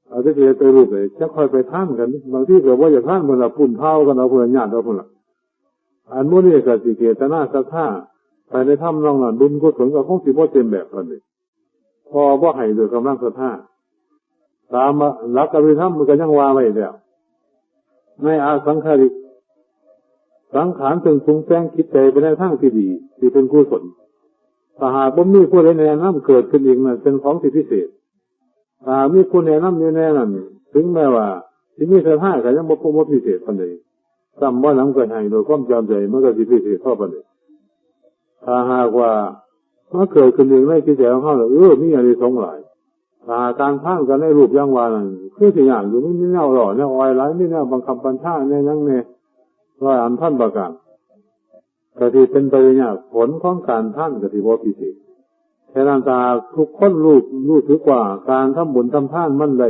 เอาที่เกิดไปรูปเลยจะค่อยไปท่านกันบางที่ก็ว่าอยากท่านคนละปุ่นเท้ากันเอาคนละญาติเอาคนละอันโมนี่ก็สิเกตนาศรัทธาไปในถ้ำน้องนั่นบุญกุศลก็คงสิบ่เต็มแบบกันเลยพอว่าให้โดยกำลังศรัทธาตามหลักอภิธรรมมันก็ยังว่าไว้แล้วในอาสังขาริกสังขารถึงปรุงแต่งคิดใจไปในทางที่ดีที่เป็นกุศลถ้าหากบ่มีผู้ใดแนะนำเกิดขึ้นเองนั่นเป็นของที่พิเศษถ้ามีผู้แนะนำอยู่แน่นั่นถึงแม้ว่าที่มีศรัทธาก็ยังบ่พิเศษปานใดซ้ำบ่นำก็ให้โดยความจำใจมันก็สิพิเศษเท่าปานใดถ้าหากว่ามันเกิดขึ้นเองในจิตใจของเขามีอานิสงส์หลายการท่านกันในรูปอย่างว่านั่นคือสิอย่างอยู่มีแนวหล่อแนวอ้อยหลายมีแนวบังคับบัญชาแนวยังแน่ร้อยอันท่านประการก็ที่เป็นไปอย่างผลของการท่านก็ที่บ่พิเศษแค่นั้นตาทุกคนรู้สึกว่าการทำบุญทำทานมันได้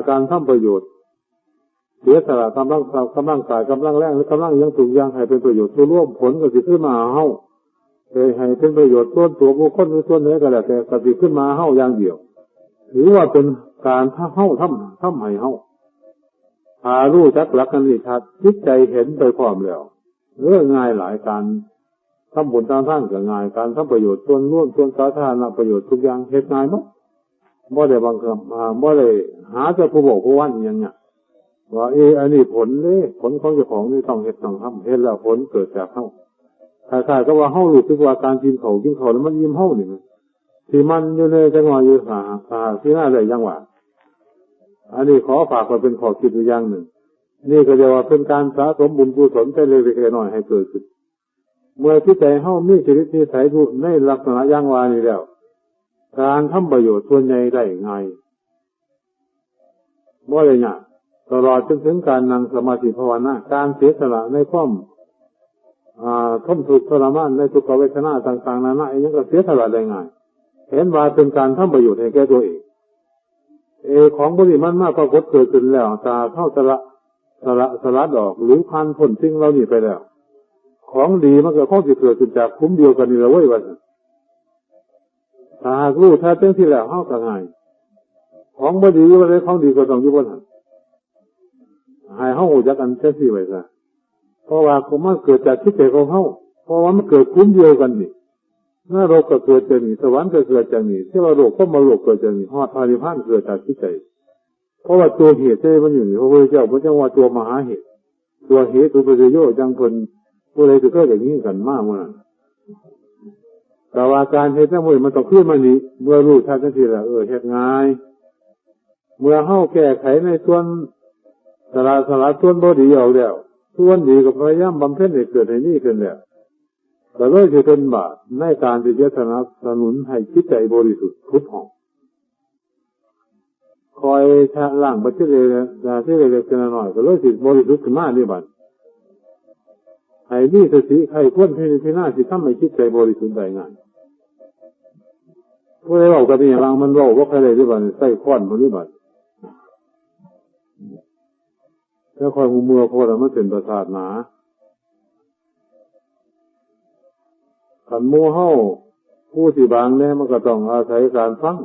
การทำประโยชน์เสียสละกำลังกายกำลังแรงหรือกำลังยังถูกยังให้เป็นประโยชน์ร่วมผลก็สิขึ้นมาเฮาให้เป็นประโยชน์ส่วนตัวบุคคลหรือส่วนไหนก็แล้วแต่ก็สิขึ้นมาเฮาอย่างเดียวหรือว่าเป็นการเฮาทำให้เฮารู้จักหลักกันนี่ชัดจิตใจเห็นโดยความแล้วง่ายหลายการทำบุญทำทานก็ง่ายการทำประโยชน์ส่วนร่วมส่วนสาธารณประโยชน์ทุกอย่างเฮ็ดง่ายมั้งบ่ได้บังคับบ่ได้หาแต่ผู้บอกผู้วันอย่างเงี้ยว่าอันนี้ผลเลยผลของเจ้าของนี่ต้องเฮ็ดต้องทำเฮ็ดแล้วผลเกิดจากเฮาคล้ายๆก็ว่าเฮารู้สึกว่าการกินข้าวแล้วมันยิ้มเฮานี่ที่มันอยู่ในจังหวะอยู่ที่น่าได้ยังว่าอันนี้ขอฝากไว้เป็นข้อคิดอย่างหนึ่งนี่ก็เรียกว่าเป็นการสะสมบุญกุศลไปเล็กๆน้อยๆให้เกิดขึ้นเมื่อที่ใจเฮามีชีวิตที่ใสรู้ในลักษณะอย่างว่านี้แล้วการทำประโยชน์ส่วนใหญ่ได้ง่ายบ่ได้ยากตลอดจนถึงการนั่งสมาธิภาวนาการเสียสละในความทนทุกข์ทรมานในทุกขเวทนาต่างๆนานาอย่างก็เสียสละได้ง่ายเห็นว่าเป็นการทำประโยชน์ให้แก่ตัวเองของบริมันมากปรากฏเกิดขึ้นแล้วตาเข้าสละดอกหรือพันผลสิ่งเรานี่ไปแล้วของดีมันก็ข้อที่เกิดขึ้นจากคุ้มเดียวกันนี่แหละเว้ยวันถ้าหากรู้ถ้าเจ้าที่แล้วเข้ากันง่ายของบ่ดีว่าเลยของดีก็ต้องอยู่บนหันให้เข้าหูจักอันเจ้าที่ไว้ซะเพราะว่ามันเกิดจากคิดใจของเข้าเพราะว่ามันเกิดคุ้มเดียวกันนี่นรกก็เกิดจากนี่สวรรค์ก็เกิดจากนี่ที่ว่าโลกก็มาโลกเกิดจากนี่ฮอดพานิพพานเกิดจากคิดใจเพราะว่าตัวเหตุมันอยู่นี่พระพุทธเจ้าพระเจ้าว่าตัวมหาเหตุตัวเหตุตัวประโยชน์จังเพิ่นผู้ใดก็อย่างนี้กันมากว่านั้นแต่ว่าการเหตุทั้งหมดมันต้องขึ้นมานี้เมื่อรู้ทันทีแล้วเหตุง่ายเมื่อเฮาแก้ไขในส่วนสละส่วนบ่ดีเอาแล้วส่วนดีก็พยายามบำเพ็ญให้เกิดให้มีขึ้นแล้วแต่เลยจะเป็นบาปในการที่จะสนับสนุนให้จิตใจบริสุทธิ์พุทธของคอยชะล้างปัจจัยที่เล็กๆน้อยๆก็เลยสิบริสุทธิ์ขึ้นมานี่บัดให้มีสติใครควรพิจารณาสิทำให้จิตใจบริสุทธิ์ได้ง่ายผู้ใดบอกกันนี่อย่างมันบอกว่าใครได้ที่บัดใส่ค้อนมันนี่บัดถ้าคอยหูมือพอแล้วมันเป็นประสาทหนาขันมูเฮ้าผู้ที่บางแน่มันก็ต้องอาศัยการฟัง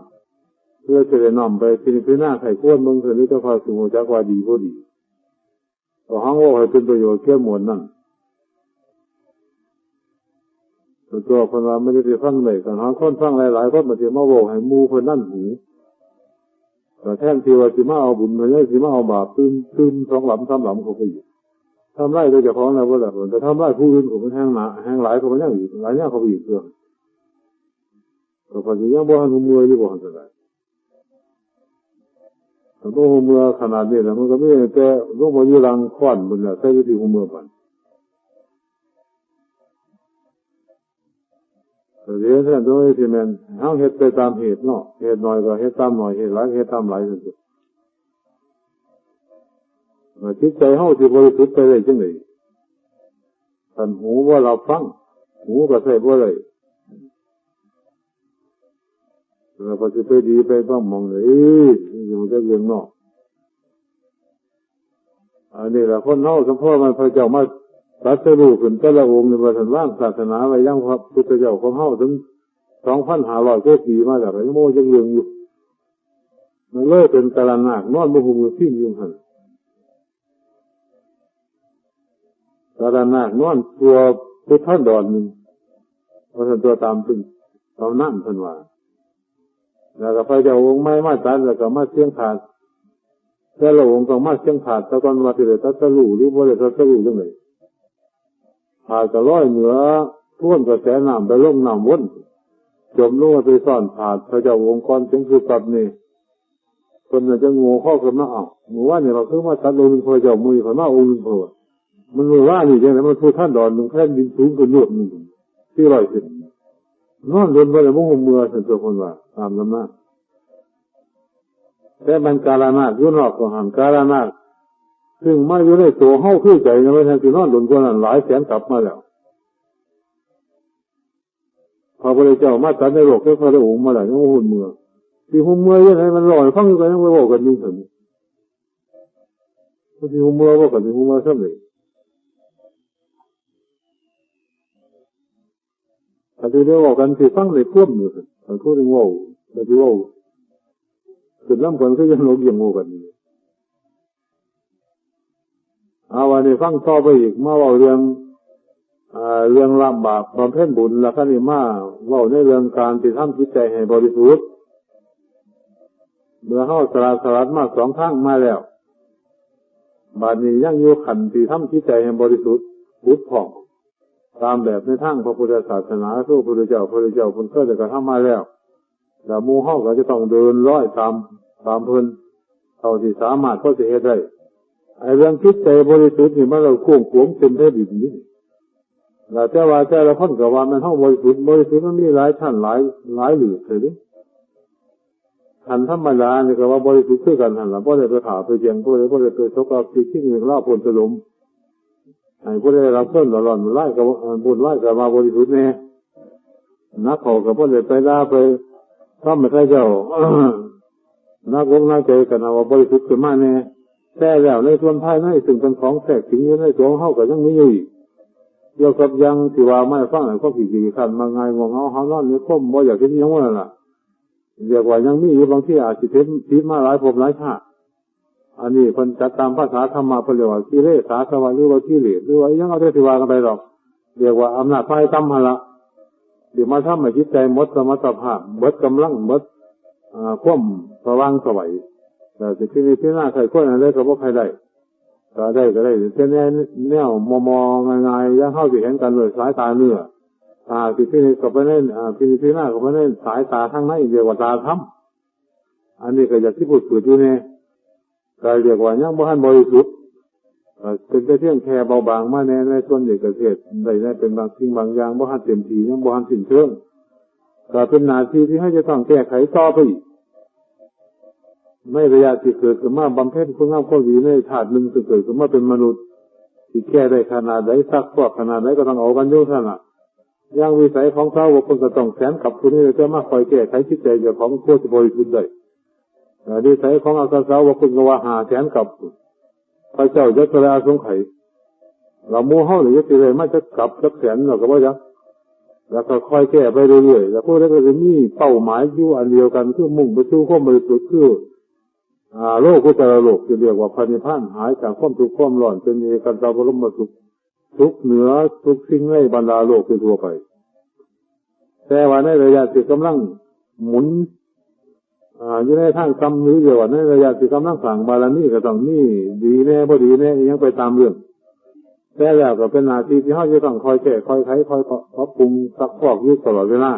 เพื่อจะได้นำไปพิจารณาไขควรเมืองเถิดหรือจะพาสู่จักว่าดีผู้ดีก็ห้องว่าให้เป็นประโยชน์แก่หมวดนั่นตัวคนว่าไม่ได้ไปฟังเลยกันหาคนฟังหลายๆคนมาจะมาบอกให้มูคนนั่นหูแต่แทนที่ว่าจะมาเอาบุญมาเนี่ยจะมาเอาบาปตื้มสองหลำ3 หลำเขาไปอยู่ทำไรโดยเฉพาะนะว่าแบบแต่ทำไรผู้อื่นผมมันแห้งหลายเขามันยังอยู่หลายเนี่ยเขาไปอยู่เพื่อแต่พอจะยังบ่หันมือหรือบ่หันอะไร โอ้เมื่อขนาดนี้แล้วมันก็ไม่แต่ลูกมาอยู่รังค้อนบนเนี่ยใช้วิธีหัวเมื่อปันเดี๋ยวท่านโดยที่มันเอาเหตุไปตามเหตุเนาะเหตุน้อยก็เหตุตามน้อยเหตุหลายเหตุตามหลายนั่นสิจิตใจเฮาสิบริสุทธิ์ไปได้จังได๋ท่านหูว่าเราฟังหูก็ใช้บ่ได้แล้วก็สิไปดีไปต้องมองเลยอยู่แต่เรื่องนอกอันนี้ล่ะคนเฮาสัมพ่อมันพระเจ้ามาตรัสรู้ขึ้นแต่ละองค์ในว่าท่านวางศาสนาไว้ยังพระพุทธเจ้าของเฮาถึง 2,500 กว่าปีมาแล้วก็ยังโมยังเรื่องอยู่มันเลยเป็นตะละนาคนอนบ่ฮู้มือสิ้นอยู่หั่นตะละนาคนอนตัวพุทธดอนนึงว่าท่านตัวตามตึงเอานั่นเพิ่นว่าแล้วก็พระเจ้าองค์ใหม่มาตรัสแล้วก็มาเสียงขาดแต่ละองค์ก็มาเสียงขาดแต่ก่อนว่าสิได้ตรัสรู้หรือบ่ได้ตรัสรู้จังได๋หาก็ลอยเหนือท่วมกระแสน้ำไปลงน้ำวนจมลงไปซ่อนผาดพระเจ้าองค์ก่อนจึงคือกับนี่คนน่ะจะงูข้อขึ้นมาหมู่ว่าเนี่ยเราคือมาตัดลงพระเจ้ามือพระมาองค์นึงพอมันมือว่านี่จังได๋มันพูดท่านดอนนึงแผ่นดินสูงกว่าโยดนึงที่100 ขึ้นนอนเดินไปแล้วบ่ฮู้เมื่อซั่นตัวคนว่าตามลำหน้าแต่มันกาลนาคอยู่นอกก็หันกาลนาคซึ่งมาอยู่ในตัวเฮาคือใจนะว่าท่านสินอนโดนกว่านั้นหลายแสนกลับมาแล้วพระพุทธเจ้ามาตรัสในโลกให้พระองค์มาแล้วยังบ่ฮู้เมื่อสิฮู้เมื่อยังไงมันลอยฟังอยู่ก็ยังบ่เว้ากันอยู่ซั่นสิฮู้เมื่อบ่ก็สิฮู้เมื่อซั่นเลยถ้าสิได้เว้ากันสิฟังได้ควบอยู่ซั่นถ้าพูดถึงเว้าก็สิเว้าคือลำกันคือยังโลกยังโง่กันนี่วันนี้ฟังต่อไปอีกมาเว้าเรื่องลำบากบำเพ็ญบุญแล้วก็นี่มาเว้าในเรื่องการที่ทำจิตใจให้บริสุทธิ์เมื่อเฮาสลัดมา2ครั้งมาแล้วบัดนี้ยังอยู่ขั้นที่ทำจิตใจให้บริสุทธิ์ผุดผ่องตามแบบในทางพระพุทธศาสนาพระพุทธเจ้าเพิ่นเคยได้กระทำมาแล้วแล้วหมู่เฮาก็จะต้องเดินร้อยตามเพิ่นเท่าที่สามารถพอสิเฮ็ดได้ไอ้เรื่องจิตใจบริสุทธิ์นี่มันเราควบคุมเต็มแผ่นดินนี่แล้วแต่ว่าแต่ละคนก็ว่ามันเฮาบริสุทธิ์มันมีหลายชั้นหลายหลืบเลยดิขั้นธรรมดานี่ก็ว่าบริสุทธิ์คือกันหั่นล่ะบ่ได้ไปถาไปเจียงบ่ได้ไปสกปรกที่อื่นลาพ้นสลมให้ผู้ใดรับเพิ่นร้อนไล่ก็บุญไล่ก็มาบริสุทธิ์แน่นักเขาก็บ่ได้ไปด่าไปทำให้ใครเจ้านักวงนักใจกันเอาบริสุทธิ์ขึ้นมาแน่แต่แล้วในส่วนภายในซึ่งเป็นของแทรกสิงอยู่ในตัวเฮาก็ยังมีอยู่อีกเกี่ยวกับยังที่ว่าไม่ฟังให้ความขี้ขันมาไงงงเฮานอนนี่คมบ่อยากคิดยังว่านั่นล่ะเรียกว่ายังมีอยู่บางที่อาจสิผิดมาหลายภพหลายชาติอันนี้เพิ่นจัดตามภาษาธรรมะเพิ่นเรียกว่ากิเลสาสวะหรือว่ากิเลสหรือว่ายังเอาแต่สิว่ากันไปหรอกเรียกว่าอำนาจฝ่ายธรรมหั่นล่ะเดี๋ยวมาทำให้จิตใจหมดสมรรถภาพหมดกำลังหมดความสว่างไสวแต่สิที่หน้าใครคนอะไรก็บ่ใครได้ก็ได้แต่แนวมองง่ายๆยังเข้าสิเห็นกันด้วยสายตาเนื้อที่นี่ก็ไปเล่นที่หน้าก็ไปเล่นสายตาข้างในเรียกว่าตาธรรมอันนี้ก็อยากที่พูดอยู่เนี่ยก็เรียกว่ายังบ่ทันบริสุทธิ์เป็นแต่เพียงแค่เบาบางมาในส่วนเอกเทศได้เป็นบางสิ่งบางอย่างบ่ทันเต็มที่ยังบ่ทันสิ้นเชิงก็เป็นหน้าที่ที่ให้จะต้องแก้ไขต่อไปไม่ระยะที่เกิดขึ้นมาบำเพ็ญคุณงามความดีในชาติหนึ่งเกิดขึ้นมาเป็นมนุษย์ที่แก้ได้ขนาดไหนซักฟอกขนาดไหนก็ต้องเอากันอยู่ขนาดอย่างวิสัยของเขาว่าคนก็ต้องแสนกับคนนี้จะมาคอยแก้ไขจิตใจเจ้าของผู้ที่บริสุทธิ์ได้วิสัยของอาสาว่าคนก็ว่า5 แสนกับพระเจ้าจะละสงไข่เรามู่เฮาหรือจะเลยมาจะกลับสักแสนเราก็บ่จักแล้วก็คอยแก้ไปเรื่อยๆแล้วพวกนั้นก็จะมีเป้าหมายอยู่อันเดียวกันคือมุ่งไปสู่ความบริสุทธิ์คือโลกุตตรโลกที่เรียกว่าพระนิพพานหายจากความทุกข์ความร้อนเป็นเอกันตบรมสุขทุกเหนือทุกสิ่งในบรรดาโลกทั่วไปแต่ว่าในระยะที่กำลังหมุนอยู่ในทางกรรมหรือเรียกว่าในระยะที่กำลังสั่งบารมีก็ต้องนี่ดีแน่บ่ดีแน่ยังไปตามเรื่องแต่แล้วก็เป็นหน้าที่ที่เฮาจะต้องคอยแก้คอยไขคอยปรับปรุงซักฟอกอยู่ตลอดเวลา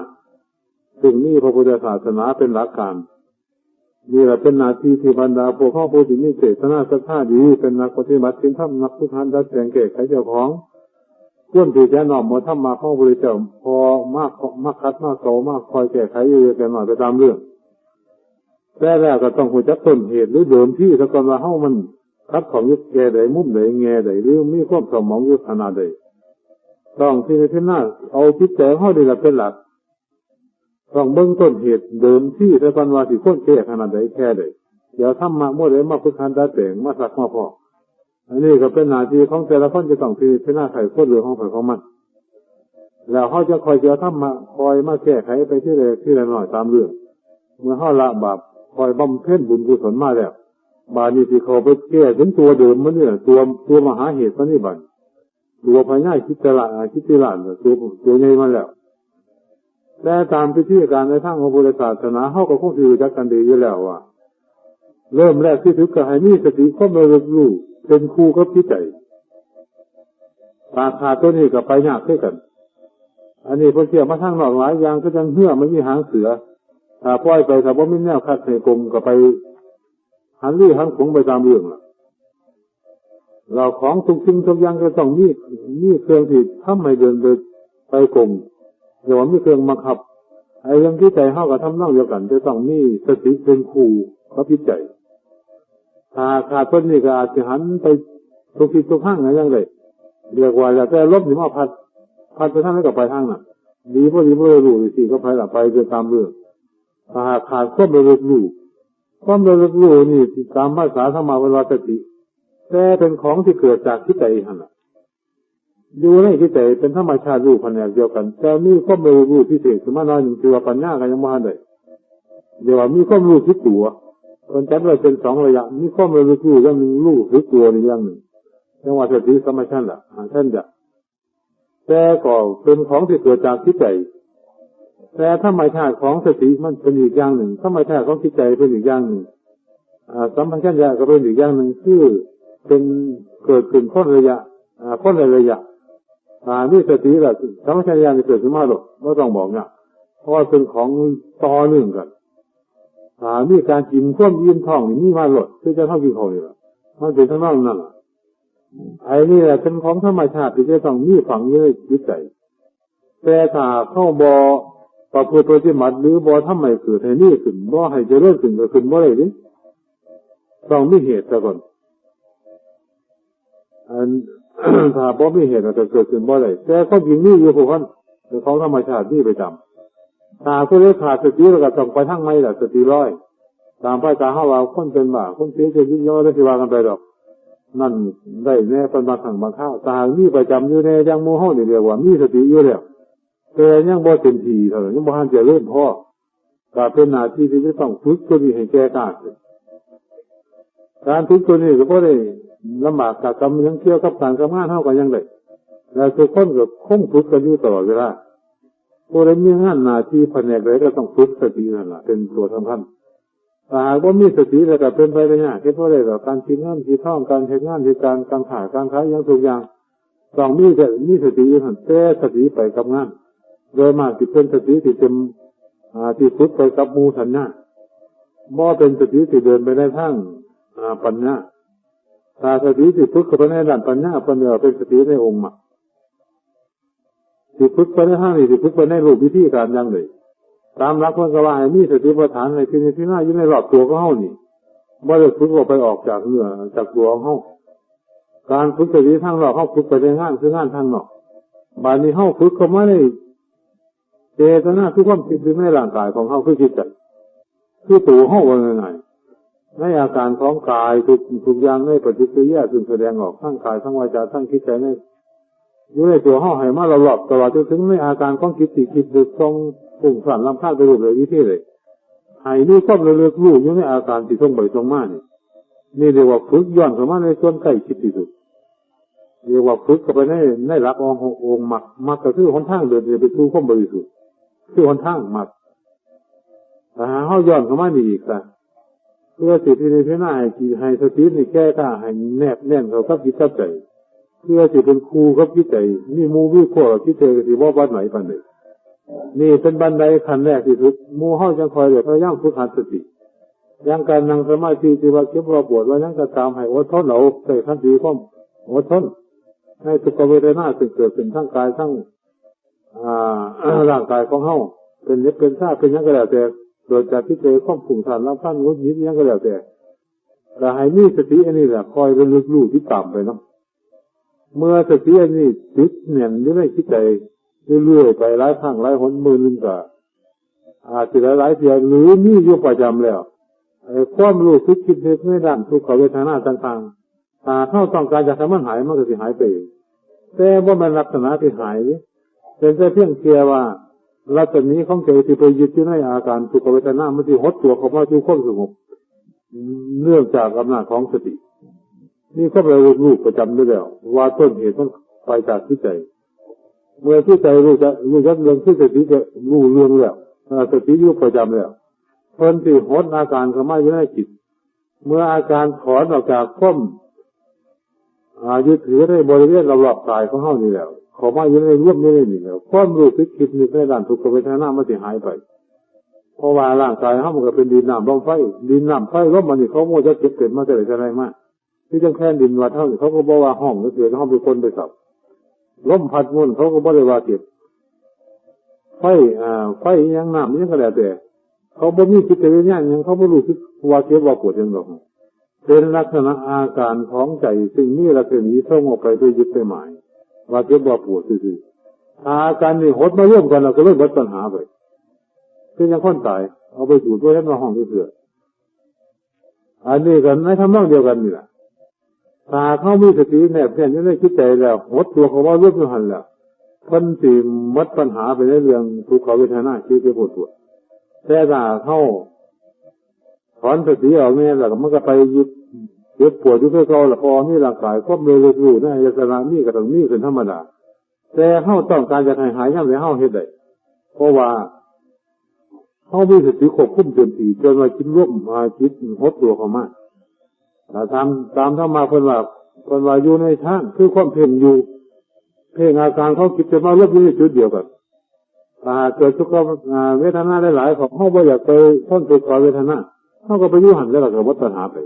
ซึ่งนี่พระพุทธศาสนาเป็นหลักการ นี่แหละเป็นหน้าที่ที่บรรดาพวกเขาผู้ที่มีเจตนาศรัทธาดีเป็นนักปฏิบัติศีลธรรมนักพุทธาดัดแปลงแก้ไขเจ้าของควรที่จะน้อมมาทำมาของพระพุทธเจ้าพอมากคัดมากโตมากคอยแก้ไขอยู่แก่หน่อยไปตามเรื่องแต่แรกก็ต้องรู้จักต้นเหตุหรือเดิมที่ซะก่อนว่าเฮามันคัดของยึดแก่ใดมุมใดแง่ใดหรือมีความสมองอยู่ขนาดใดต้องที่หน้าเอาจิตใจเฮานี่ล่ะเป็นหลักต้องเบิ่งต้นเหตุเดิมที่ซะก่อนว่าสิควรแก้ขนาดใดแค่ใดเดี๋ยวทำมาบ่ได้มาฝึกหัดดัดแปลงมาสักมาพออันนี้ก็เป็นหน้าที่ของแต่ละคนจะต้องพิจารณาไขข้อเรื่องของของมันแล้วเขาจะคอยเจอทำมาคอยมาแก้ไขไปที่ละหน่อยตามเรื่องเมื่อเขาละบาปคอยบำเพ็ญบุญกุศลมาแล้วบาปนี้ที่เขาไปแก้ถึงตัวเดิมมันเนี่ยตัวมหาเหตุมันนี่บัดตัวภายในคิดตละตัวใหญ่มาแล้วแต่ตามพิธีการในทางของพุทธศาสนาเขาก็คงถือจักกันดีอยู่แล้วว่าเริ่มแรกที่ถึงก็ให้มีสติความระลึกรู้เป็นครูกับจิตใจราคาตัวนี้ก็ไปยากด้วยกันอันนี้พอเชื่อมาทั้งหลากหลายอย่างก็จังเหื่อมันมีหางเสือถ้าปล่อยไปถ้าว่าไม่แนวคัดในกลมก็ไปหันลี่หันขงไปตามเรื่องล่ะเราของทุกสิ่งทุกอย่างก็ต้องมีเครื่องที่ทำให้เดินไปกลมเดี๋ยวมีเครื่องบังคับไอ้เรื่องที่ใจเข้ากับทำนองเดียวกันจะต้องมีสติเป็นครูกับจิตใจถ้าขาดต้นนี้ก็อาจจะหันไปทุกทิศทุกทางอะไรอย่างไรเรียกว่าแต่ลบหรือว่าพัดไปทางไหนก็ไปทางนั้นดีเพราะรู้สิก็ไปละไปโดยตามเรื่องถ้าขาดความระลึกรู้นี่ตามภาษาธรรมะว่าสติแต่เป็นของที่เกิดจากจิตใจหั่นน่ะอยู่ในจิตใจเป็นธรรมชาติรู้แผนกเดียวกันแต่มีความรู้พิเศษขึ้นมาหน่อยนึงคือว่าปัญญาก็ยังบ่ทันได้เดี๋ยวมีความรู้ที่ตัวคนจัดไว้เป็นสองระยะมีความระลึกรู้อย่างหนึ่งรู้หรือตัวนี่อย่างหนึ่งเรียกว่าสติสัมปชัญญะท่านจะแต่ก็เป็นของที่เกิดจากจิตใจแต่ธรรมชาติของสติมันเป็นอีกอย่างหนึ่งธรรมชาติของจิตใจเป็นอีกอย่างหนึ่งสัมปชัญญะก็เป็นอีกอย่างหนึ่งคือเป็นเกิดขึ้นพ้นระยะนี่สติแหละสัมปชัญญะนี่เกิดขึ้นมาหรอกไม่ต้องบอกเนี่ยเพราะเป็นของต่อเนื่องกันมีการกินข้วมยืนท้องนี่มาหลดคือจะเท่ากินเขาอยู่มันเป็นทั้งนั้นนั่นไอ้นี่แหละเป็นของธรรมชาติที่จะต้องมีฝังอยู่ในจิตใจแต่ถ้าเข้าบ่ประพฤติปฏิบัติหรือบ่ทำให้เกิดให้นี่ขึ้นบ่ให้เจริญขึ้นก็ขึ้นบ่ได้ดิต้องมีเหตุซะก่อนถ้าบ่มีเหตุก็เกิดขึ้นบ่ได้แต่ก็จริงนี่อยู่พวกนั้นเป็นของธรรมชาตินี่ประจำถ้าผู้ได้ขาดสติแล้วก็ต้องไปทางไม่ล่ะสติร้อยตามภาษาเฮาว่าคนเป็นบ้าคนเสียใจยิ่งย่อได้สิว่ากันไปดอกนั่นได้แน่เป็นบางครั้งบางคราวตามีประจำอยู่ในอย่างหมู่เฮานี่เรียกว่ามีสติอยู่แล้วแต่ยังบ่เต็มที่เท่านั้นยังบ่ทันจะเริ่มพอก็เป็นหน้าที่ที่จะต้องฝึกตัวนี้ให้แก่กล้าการฝึกตัวนี้ก็บ่ได้ลำบากกับกรรมยังเกี่ยวกับการทำงานเฮาก็ยังได้แล้วทุกคนก็คงฝึกกันอยู่ตลอดเวลาผู้ใดมีงานหน้าที่แผนกใดก็ต้องฝึกสตินั่นล่ะเป็นตัวสำคัญถ้าหากว่ามีสติแล้วก็เป็นไปได้ยากเพราะอะไรการคิดงานคิดท่องการเฮ็ดงานที่การขายการขายอย่างทุกอย่างต้องมีสติอยู่หั่นแต่สติไปกับงานโดยมากสิเป็นสติที่เต็มที่ฝึกไปกับหมู่สัญญาบ่เป็นสติที่เดินไปในทางปัญญาถ้าสติที่ฝึกเข้าไปในด้านปัญญาเป็นสติในองค์มรรคที่ฝึกไปในทางนี้ที่ฝึกไปในรูปวิธีการอย่างไรตามหลักมันก็ว่าให้มีสติปัฏฐานในที่หน้าอยู่ในรอบตัวของเฮานี่บ่ได้ฝึกออกไปออกจากเนื้อจากตัวของเฮาการฝึกสติทางนอกเฮาฝึกไปในงานคืองานทางนอกบัดนี้เฮาฝึกเข้ามาในเจตนาคือความคิดในร่างกายของเฮาคือจิตใจคือตัวเฮาว่าง่ายๆในอาการของกายทุกอย่างในปฏิกิริยาซึ่งแสดงออกทั้งกายทั้งวาจาทั้งคิดใจในอยู่ในตัวเฮาให้มาตลอดจนถึงในอาการของจิตที่คิดตรงปุ่งสั่นลำคาญไปรูปเลยวิธีเลยให้มีความระลึกรู้อยู่ในอาการที่ตรงไปตรงมานี่เรียกว่าฝึกย้อนเข้ามาในส่วนใกล้ชิดที่สุดเรียกว่าฝึกเข้าไปในหลักองค์มรรคก็คือหนทางเดินไปสู่ความบริสุทธิ์คือหนทางมรรคแต่หาเฮาย้อนเข้ามานี่อีกซะเพื่อสิที่ในหน้าให้สตินี่แก้กล้าให้แนบแน่นเข้ากับจิตกับใจเพื่อสิเป็นครูกับจิตใจมีหมู่วิโคกับจิตใจก็สิบ่ไหนปานใดนี่เป็นบันไดขั้นแรกที่สุดหมู่เฮาจังคอยพยายามฝึกหัดสติ ยังการนั่งสมาธิที่ว่าเก็บว่าปวดว่ายังก็ตามให้อดทนเอาใส่ขั้นดีความอดทนให้ทุกขเวทนาซึ่งเกิดเป็นทั้งกายทั้งร่างกายของเฮาเป็นเล็บเป็นซ่าเป็นยังก็แล้วแต่โดยจากที่เจอความผุ่งถ่านรับท่านงดยิ้มยังก็แล้วแต่แต่ให้มีสติอันนี้แหละคอยระลึกรู้ที่ต่ำไปเนาะเมื่อสติอันนี้ติดเนียนอยู่ในจิตใจเรื่อยๆไปหลายครั้งหลายหนมือนึงก็อาจจะหลายเดือนหรือมีอยู่ประจำแล้วความรู้สึกคิดนึกในด้านทุกขเวทนาต่างๆถ้าเท่าต้องการจะทำมันหายมันก็จะหายไปแต่ว่ามันลักษณะที่หายเป็นแต่เพียงเพียงว่าลักษณะนี้ของใจที่ไปยึดที่ในอาการทุกขเวทนามันที่หดตัวเขามาจู่ความสงบเนื่องจากอำนาจของสตินี่ก็เป็นรูปประจำด้วยแล้วว่าต้นเหตุมันไปจากที่ใจเมื่อที่ใจรู้จักเรื่องที่สติจะรู้เรื่องแล้วสติอยู่ประจำแล้วคนที่หดอาการเข้ามาอยู่ในจิตเมื่ออาการถอนออกจากความยึดถือในบริเวณรอบๆกายของเฮานี่แล้วเขามาอยู่ในร่วมนี่แล้วความรู้สึกคิดนึกในด้านทุกขเวทนามันจะหายไปเพราะว่าร่างกายเฮามันก็เป็นดินน้ำลมไฟดินน้ำไฟลมมันนี่เขาโม่จะเก็บเกิดมาแต่ไหนมาที่จังแค่ดินวัดเฮานี่เขาก็บอกว่าห้องก็เกิดเฮาเป็นคนไปสับลมพัดมุ่นเขาก็บ่ได้ว่าเก็บไฟยังน้ำยังก็แล้วแต่เขาบ่มีจิตวิญญาณยังเขาบ่รู้สึกว่าเจ็บว่าปวดยังหรอกเป็นลักษณะอาการของใจซึ่งนี่ลักษณะนี้ส่งออกไปโดยยึดไปหมายว่าเจ็บว่าปวดซื่อๆอาการนี้หดมาร่วมกันแล้วก็เลยเบิดปัญหาไปคือยังคนตายเอาไปถูด้วยให้มาห้องเถื่ออันนี้กันในทำนองเดียวกันนี่แหละถ้าเขามีสติแนบแน่นอยู่ในจิตใจแล้วหดตัวเขาว่าร่วมอยู่หันแล้วคนสิมัดปัญหาไปในเรื่องทุกขเวทนาที่จะปวดแต่ถ้าเขาถอนสติออกเนี่ยแล้วมันก็ไปยึดเจ็บปวดอยู่เพื่อเขาละพอนี่ร่างกายควบเร็วรู้ในลักษณะนี้ก็ต้องมีเป็นธรรมดาแต่เขาต้องการจะหายย่ำเลยเขาเฮ็ดได้เพราะว่าเขามีสติควบคุมเต็มที่จนว่าจิตร่วมจิตหดตัวเขามาแต่ตามธรรมะเพิ่นว่าอยู่ในทางคือความเพ่งอยู่เพ่งอาการเขาคิดจะมาเริ่มอยู่ในจุดเดียวกันเกิดทุกขเวทนาหลายๆของเขาบ่อยากไปพ้นทุกขเวทนาเขาก็ไปยุ่งหันแล้วก็วัฏฏะไป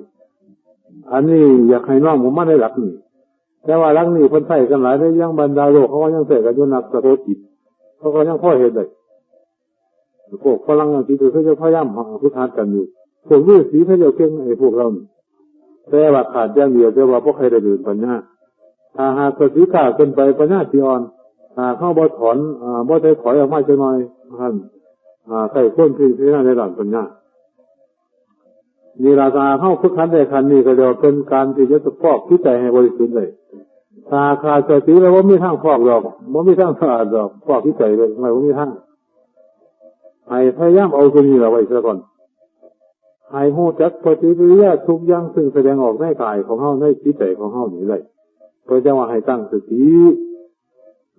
อันนี้อยากให้น้องผมมาได้หลักนี่แต่ว่าหลักนี่คนใส่กันหลายได้ยังบรรดาโลกเขาก็ยังใส่กันอยู่นักสะโพกจิตเขาก็ยังพ่อเห็นได้พวกฝรั่งที่เขาจะพยายามพุทธากันอยู่พวกฤาษีเขาจะเก่งไอ้พวกเราแต่ว่าขาดอย่างเดียวแต่ว่าพวกใครได้เดินปัญญาถ้าหากสติกล้าเกินไปปัญญาที่อ่อนเข้าบ่ถอนบ่ได้ถอยออกมาจะหน่อยท่านใส่ข้นขึ้นที่ในด้านปัญญานี่ราคาเข้าฝึกขันได้ขันนี่ก็จะเป็นการที่จะฟอกที่ใจให้บริสุทธิ์เลยถ้าขาดสติแล้วว่าไม่ทางฟอกหรอกไม่ทางสะอาดหรอกฟอกที่ใจเลยไม่ว่าไม่ทางให้พยายามเอาตัวนี้เอาไว้ซะก่อนให้หูจักปฏิกิริยาทุกอย่างซึ่งแสดงออกในกายของเฮาในจิตใจของเฮานี่เลยเพื่อจะว่าให้ตั้งสติ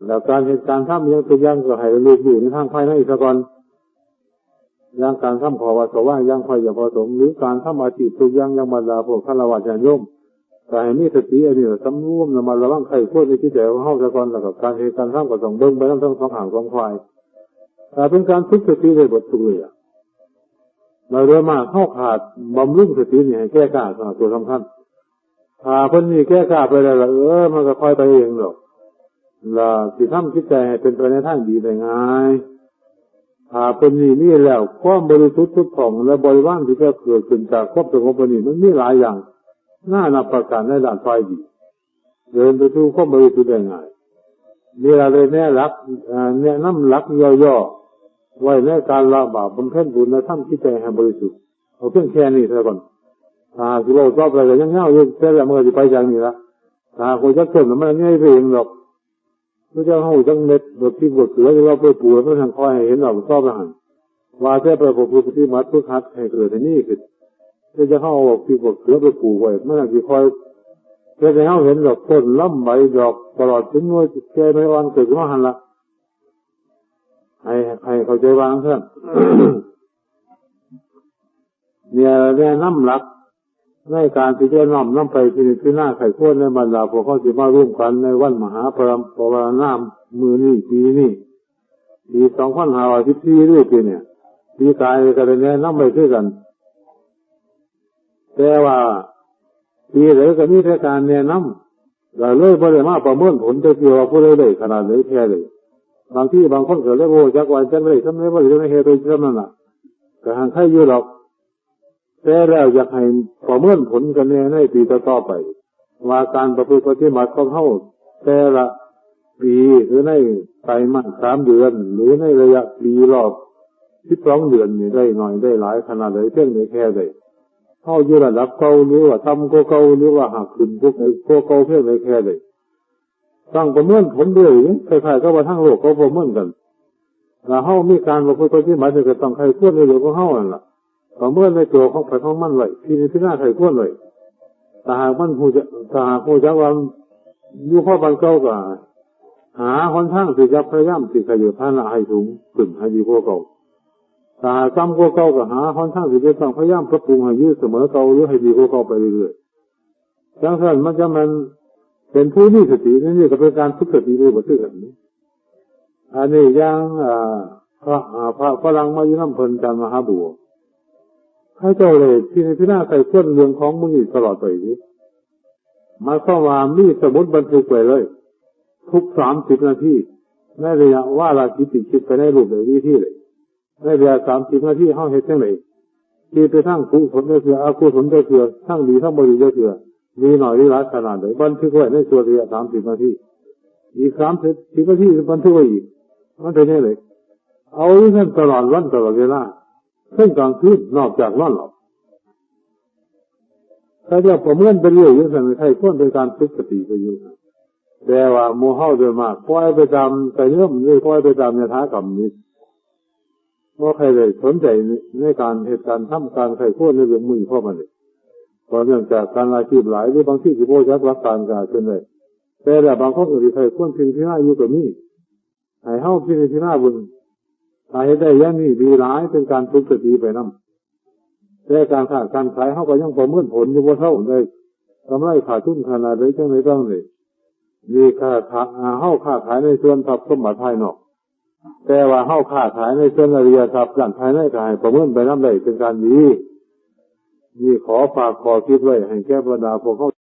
แล้วการเหตุการณ์ทำอย่างทุกอย่างก็ให้รู้อยู่ในทางภายในซะก่อนอย่างการทำขอวัดก็ว่าอย่างพออย่างพอสมหรือการทำอาชีพทุกอย่างอย่างบรรดาพวกฆราวาสญาติโยมก็ให้มีสติอันนี้สำรวมระมัดระวังใครพูดในจิตใจของเฮาซะก่อนแล้วก็การเหตุการณ์ทำก็ต้องเบิ่งไปทั้งสองห่างสองฝ่ายแต่เป็นการฝึกสติในบททุกเรื่องเราเรื่อมากเข้าขาดบำรุงสตินี่ให้แก้กล้าตัวสำคัญถ้าเพิ่นนี่แก้กล้าไปแล้วมันก็ค่อยไปเองหรอกล่ะสิทำจิตใจให้เป็นไปในทางดีได้ง่ายถ้าเพิ่นนี่แล้วความบริสุทธิ์ทุกของและบริวารที่จะเกิดขึ้นจากความสงบนี่มันมีหลายอย่างน่านับประการในด้านฝ่ายดีเดินไปสู่ความบริสุทธิ์ได้ง่ายนี่เราเลยแนะนำหลักย่อๆไว้ในการละบาปบำเพ็ญบุญและทำจิตใจให้บริสุทธิ์เอาเพียงแค่นี้เท่านั้นที่เราชอบอะไรก็ยังเงาอยู่แต่ละเมื่อที่ไปอย่างนี้ละคนจะเกิดมันง่ายไปเองหรอกพระเจ้าเขาจังเม็ดบทที่บทเสือที่ว่าไปปูแล้วทางคอยให้เห็นเราชอบไปหันว่าแค่ไปผูกที่มัดทุกขัดให้เกิดในนี่คือจะเข้าออกที่บทเสือไปปูไว้เมื่อที่คอยแค่จะเข้าเห็นดอกต้นล้ำใบดอกตลอดถึงว่าแค่ไม่วันเกิดขึ้นมาหันละให้เขาใจวางเถอะเนี่ยน้ำหลักในการที่จะน้ำไปที่นี่คือหน้าไข่ข้นในบรรดาพวกเขาจะมาร่วมกันในวันมหาปวารณามือนี่ปีนี้ปี2514ด้วยปีเนี่ยปีกายก็เลยเนี่ยน้ำไปด้วยกัน แต่ว่าปีไหนก็มีแต่การแนะนำแต่เลยบ่ได้มาประเมินผลจะเกี่ยวกับผู้ใดได้ขนาดไหนแค่เลยบางที่บางคนก็เลยโอ้จักวันจังเลยทำไมบ่ได้ในเหตุผลนั้นน่ะก็ห่างใครอยู่หรอกแต่แล้วอยากให้ประเมินผลกันในปีต่อไปว่าการประพฤติปฏิบัติของเฮาแต่ละปีหรือในไตรมาส3 เดือนหรือในระยะปีรอบ12 เดือนนี่ได้หน่อยได้หลายขนาดไหนเพียงได้แค่ใดเฮาอยู่ระดับเก่าหรือว่าต่ำกว่าเก่าหรือว่าหักขึ้นพวกเก่าเพียงได้แค่ใดตั้งประเมินผลด้วยคล้ายๆกับว่าทั้งโลกเขาประเมินกันแล้วเฮามีการประพฤติปฏิบัติก็ต้องใครควรในเรื่องของเฮานั่นล่ะประเมินในตัวของไปของมันไว้ที่นี่ที่หน้าใครควรไว้ถ้าหากผู้จักว่าอยู่ข้อบันเก่าก็หาหนทางที่จะพยายามที่จะอยู่ฐานะให้สูงขึ้นให้ดีกว่าเก่าถ้าต่ำกว่าเก่าก็หาหนทางที่จะต้องพยายามปรับปรุงให้อยู่เสมอเก่าหรือให้ดีกว่าเก่าไปเรื่อยๆจังซั่นมันจะเป็นผู้มีสตินี่ก็เป็นการฝึกสติด้วยบ่ซื่อกันนี้อันนี้อย่างพระฝรั่งมาอยู่นำเพิ่นกันมหาบัวให้เจ้าเลยที่ในที่หน้าใส่เครื่องเรื่องของมึงตลอดไปนี้มาเข้ามามีสมุดบันทึกไว้เลยทุก30 นาทีในระยะว่าราคิดคิดไปในรูปเลยวิธีเลยในระยะ30 นาทีเฮาเฮ็ดจังได๋ที่ไปทั้งกุศลได้คืออกุศลได้คือทั้งดีทั้งบ่ดีได้คือมีหน่อยหรือหลายขนาดใดบันทึกไว้ในส่วนระยะ30 นาทีอีก30 นาทีบันทึกไว้อีกมันเป็นจังได๋เอาอยู่นั่นตลอดวันตลอดเวลาเพิ่งกลางคืนนอกจากนอนหลับถ้าจะประเมินไปเรื่อยอย่างนั้นใครควรเป็นการฝึกสติไปอยู่แต่ว่าโมเฮาโดยมากปล่อยไปตามใจเรื่องหรือปล่อยไปตามยถากรรมนี้ว่าใครเลยสนใจในการเหตุการณ์ทำการใครควรในเรื่องมือเพราะมันเลยเพราะเนื่องจากการอาชีพหลายหรือบางที่ที่โบชักรักการการเป็นเลยแต่ละบางคนอื่นใครควรพิจารณาอยู่กับนี้ให้เฮาพิจารณาบุญถ้าเห็นได้ยังนี่ดีหลายเป็นการฝึกสติไปนำแต่การค้าการขายเฮาก็ยังประเมินผลอยู่บ่เท่าได้กำไรขาดทุนขนาดใดจังได๋บ้างนี่มีเฮาค้าขายในส่วนทรัพย์สมบัติภายนอกแต่ว่าเฮาค้าขายในส่วนอริยทรัพย์ด้านภายในก็ให้ประเมินไปนำได้เป็นการดีนี่ขอฝากขอคิดไว้ให้แก่บรรดาพวกเฮา